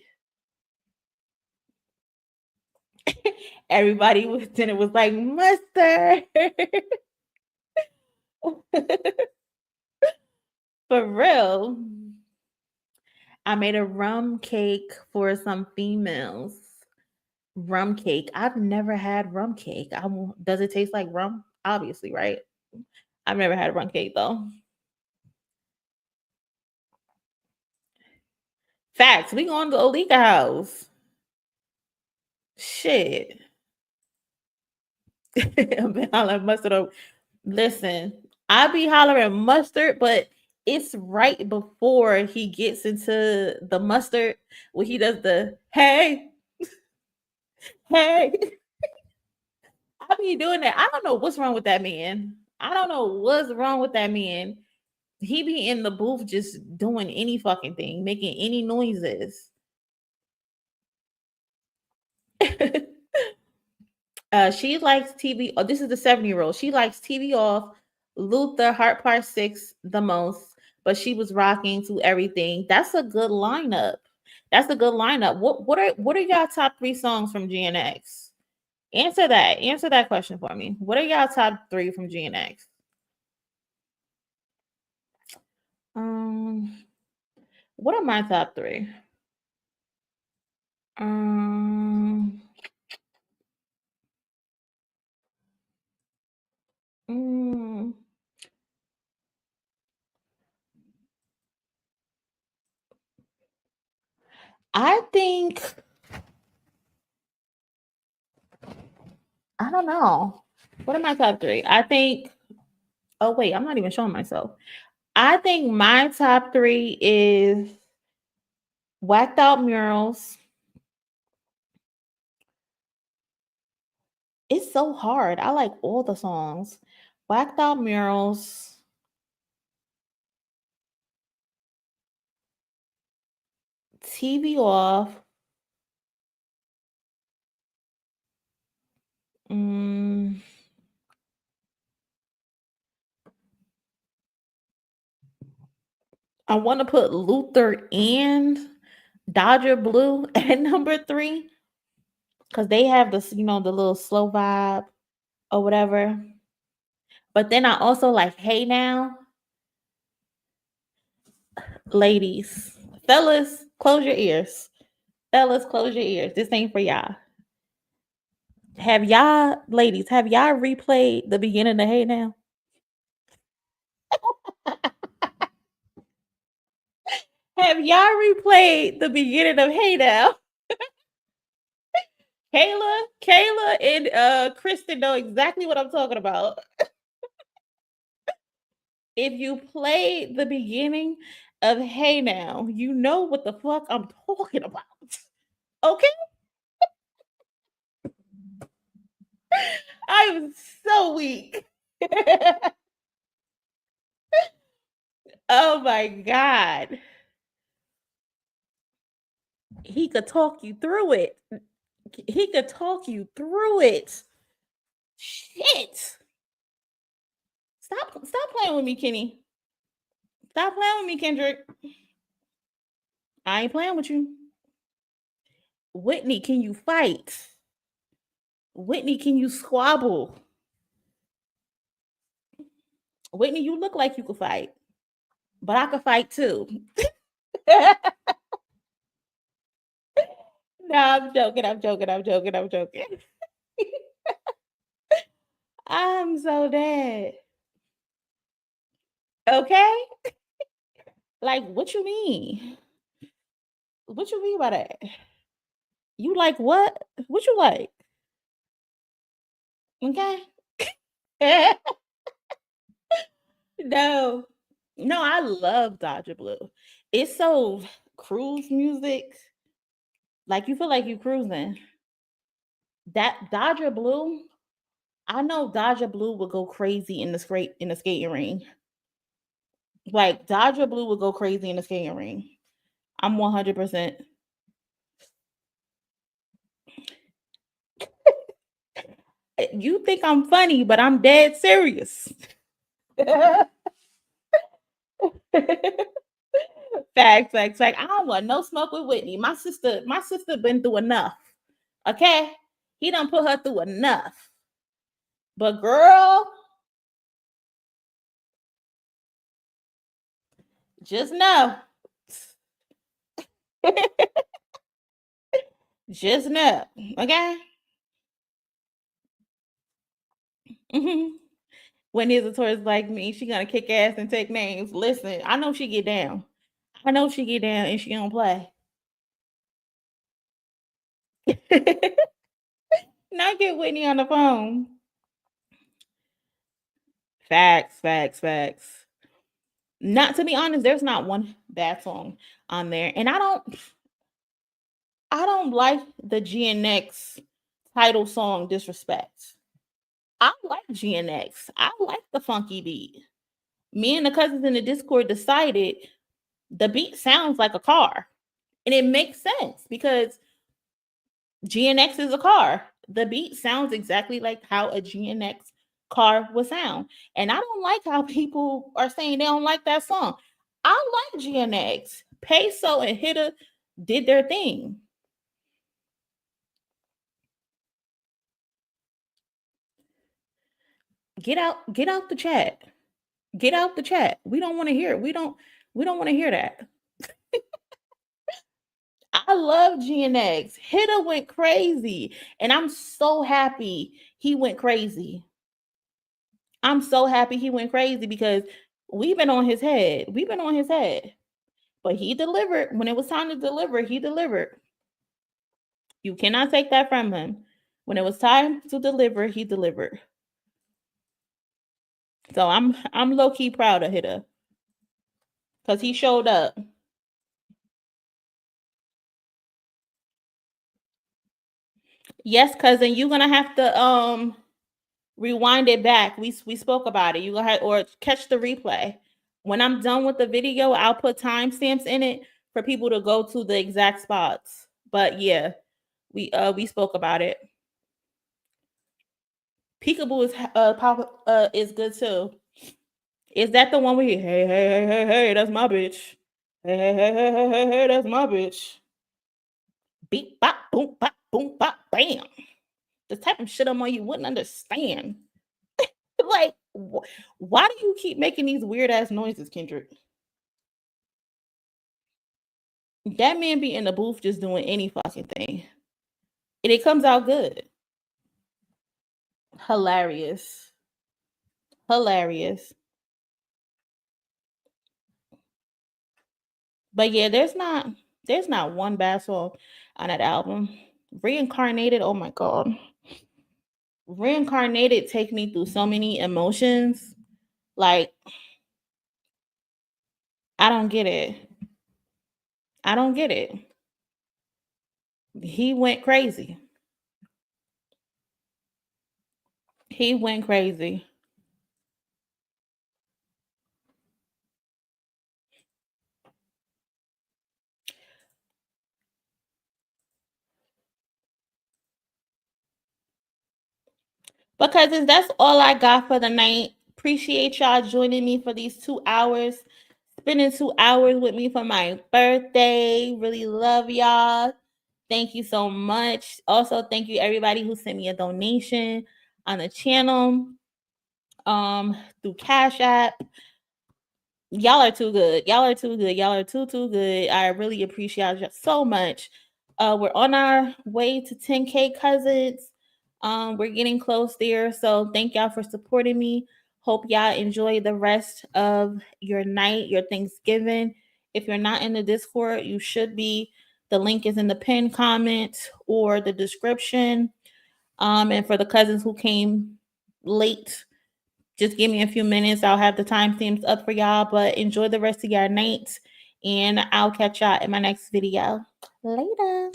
Speaker 1: Everybody then it was like mustard. For real. I made a rum cake for some females. Rum cake. I've never had rum cake. Does it taste like rum? Obviously, right? I've never had a rum cake though. Facts. We going to Olika house. Shit. I've been hollering mustard. Listen, I be hollering mustard, but it's right before he gets into the mustard when he does the hey. I be doing that. I don't know what's wrong with that man. I don't know what's wrong with that man. He be in the booth just doing any fucking thing, making any noises. She likes TV. Oh, this is the 7-year-old. She likes TV off, Luther, Heart Part 6 the most, but she was rocking to everything. That's a good lineup. That's a good lineup. What are y'all top 3 songs from GNX? Answer that. Answer that question for me. What are y'all top 3 from GNX? What are my top 3? I think I don't know. What are my top 3? I think. Oh wait, I'm not even showing myself. I think my top 3 is Whacked Out Murals. It's so hard. I like all the songs. Whacked Out Murals. TV Off. I want to put Luther and Dodger Blue at number 3 because they have this, the little slow vibe or whatever. But then I also like Hey Now. Ladies, fellas, close your ears. Fellas, close your ears. This ain't for y'all. Ladies, have y'all replayed the beginning of Hey Now? Have y'all replayed the beginning of Hey Now? Kayla, and Kristen know exactly what I'm talking about. If you played the beginning of Hey Now, you know what the fuck I'm talking about. Okay? I'm so weak. Oh my God. He could talk you through it. He could talk you through it. Shit. Stop playing with me, Kenny. Stop playing with me, Kendrick. I ain't playing with you. Whitney, can you fight? Whitney, can you squabble? Whitney, you look like you could fight, but I could fight too. No, I'm joking. I'm so dead. Okay? Like, what you mean? What you mean by that? You like what? What you like? Okay? No. No, I love Dodger Blue. It's so cruise music. Like you feel like you cruising. That Dodger Blue, I know Dodger Blue would go crazy in the skating ring. Like Dodger Blue would go crazy in the skating ring. I'm 100%. You think I'm funny, but I'm dead serious. Facts. I don't want no smoke with Whitney. My sister been through enough. Okay? He done put her through enough. But girl, just know. Just know. Okay? Mm-hmm. When there's a tourist like me, she gonna kick ass and take names. Listen, I know she get down. And she don't play. Not get Whitney on the phone. Facts. Not to be honest, there's not one bad song on there. And I don't like the GNX title song Disrespect. I like GNX. I like the funky beat. Me and the cousins in the Discord decided the beat sounds like a car. And it makes sense because GNX is a car. The beat sounds exactly like how a GNX car would sound. And I don't like how people are saying they don't like that song. I like GNX. Peso and Hitta did their thing. Get out the chat. Get out the chat. We don't want to hear it. We don't want to hear that. I love GNX. Hitta went crazy. And I'm so happy he went crazy. I'm so happy he went crazy because we've been on his head. But he delivered. When it was time to deliver, he delivered. You cannot take that from him. When it was time to deliver, he delivered. So I'm low-key proud of Hitta. Because he showed up. Yes, cousin, you're gonna have to rewind it back. We spoke about it. You gonna have or catch the replay. When I'm done with the video, I'll put timestamps in it for people to go to the exact spots. But yeah, we spoke about it. Peekaboo is good too. Is that the one where you hey, that's my bitch. Hey, that's my bitch. Beep bop boom bop bam. The type of shit I'm on you wouldn't understand. Like, why do you keep making these weird ass noises, Kendrick? That man be in the booth just doing any fucking thing. And it comes out good. Hilarious. But yeah, there's not one bad song on that album. Reincarnated, oh my God. Reincarnated take me through so many emotions. Like, I don't get it. He went crazy. He went crazy. Because that's all I got for the night. Appreciate y'all joining me for these 2 hours. Spending 2 hours with me for my birthday. Really love y'all. Thank you so much. Also, thank you everybody who sent me a donation on the channel, through Cash App. Y'all are too good. Y'all are too good. Y'all are too good. I really appreciate y'all so much. We're on our way to 10K cousins. We're getting close there. So thank y'all for supporting me. Hope y'all enjoy the rest of your night, your Thanksgiving. If you're not in the Discord, you should be. The link is in the pinned comment or the description. And for the cousins who came late, just give me a few minutes. I'll have the timestamps up for y'all, but enjoy the rest of your night, and I'll catch y'all in my next video. Later.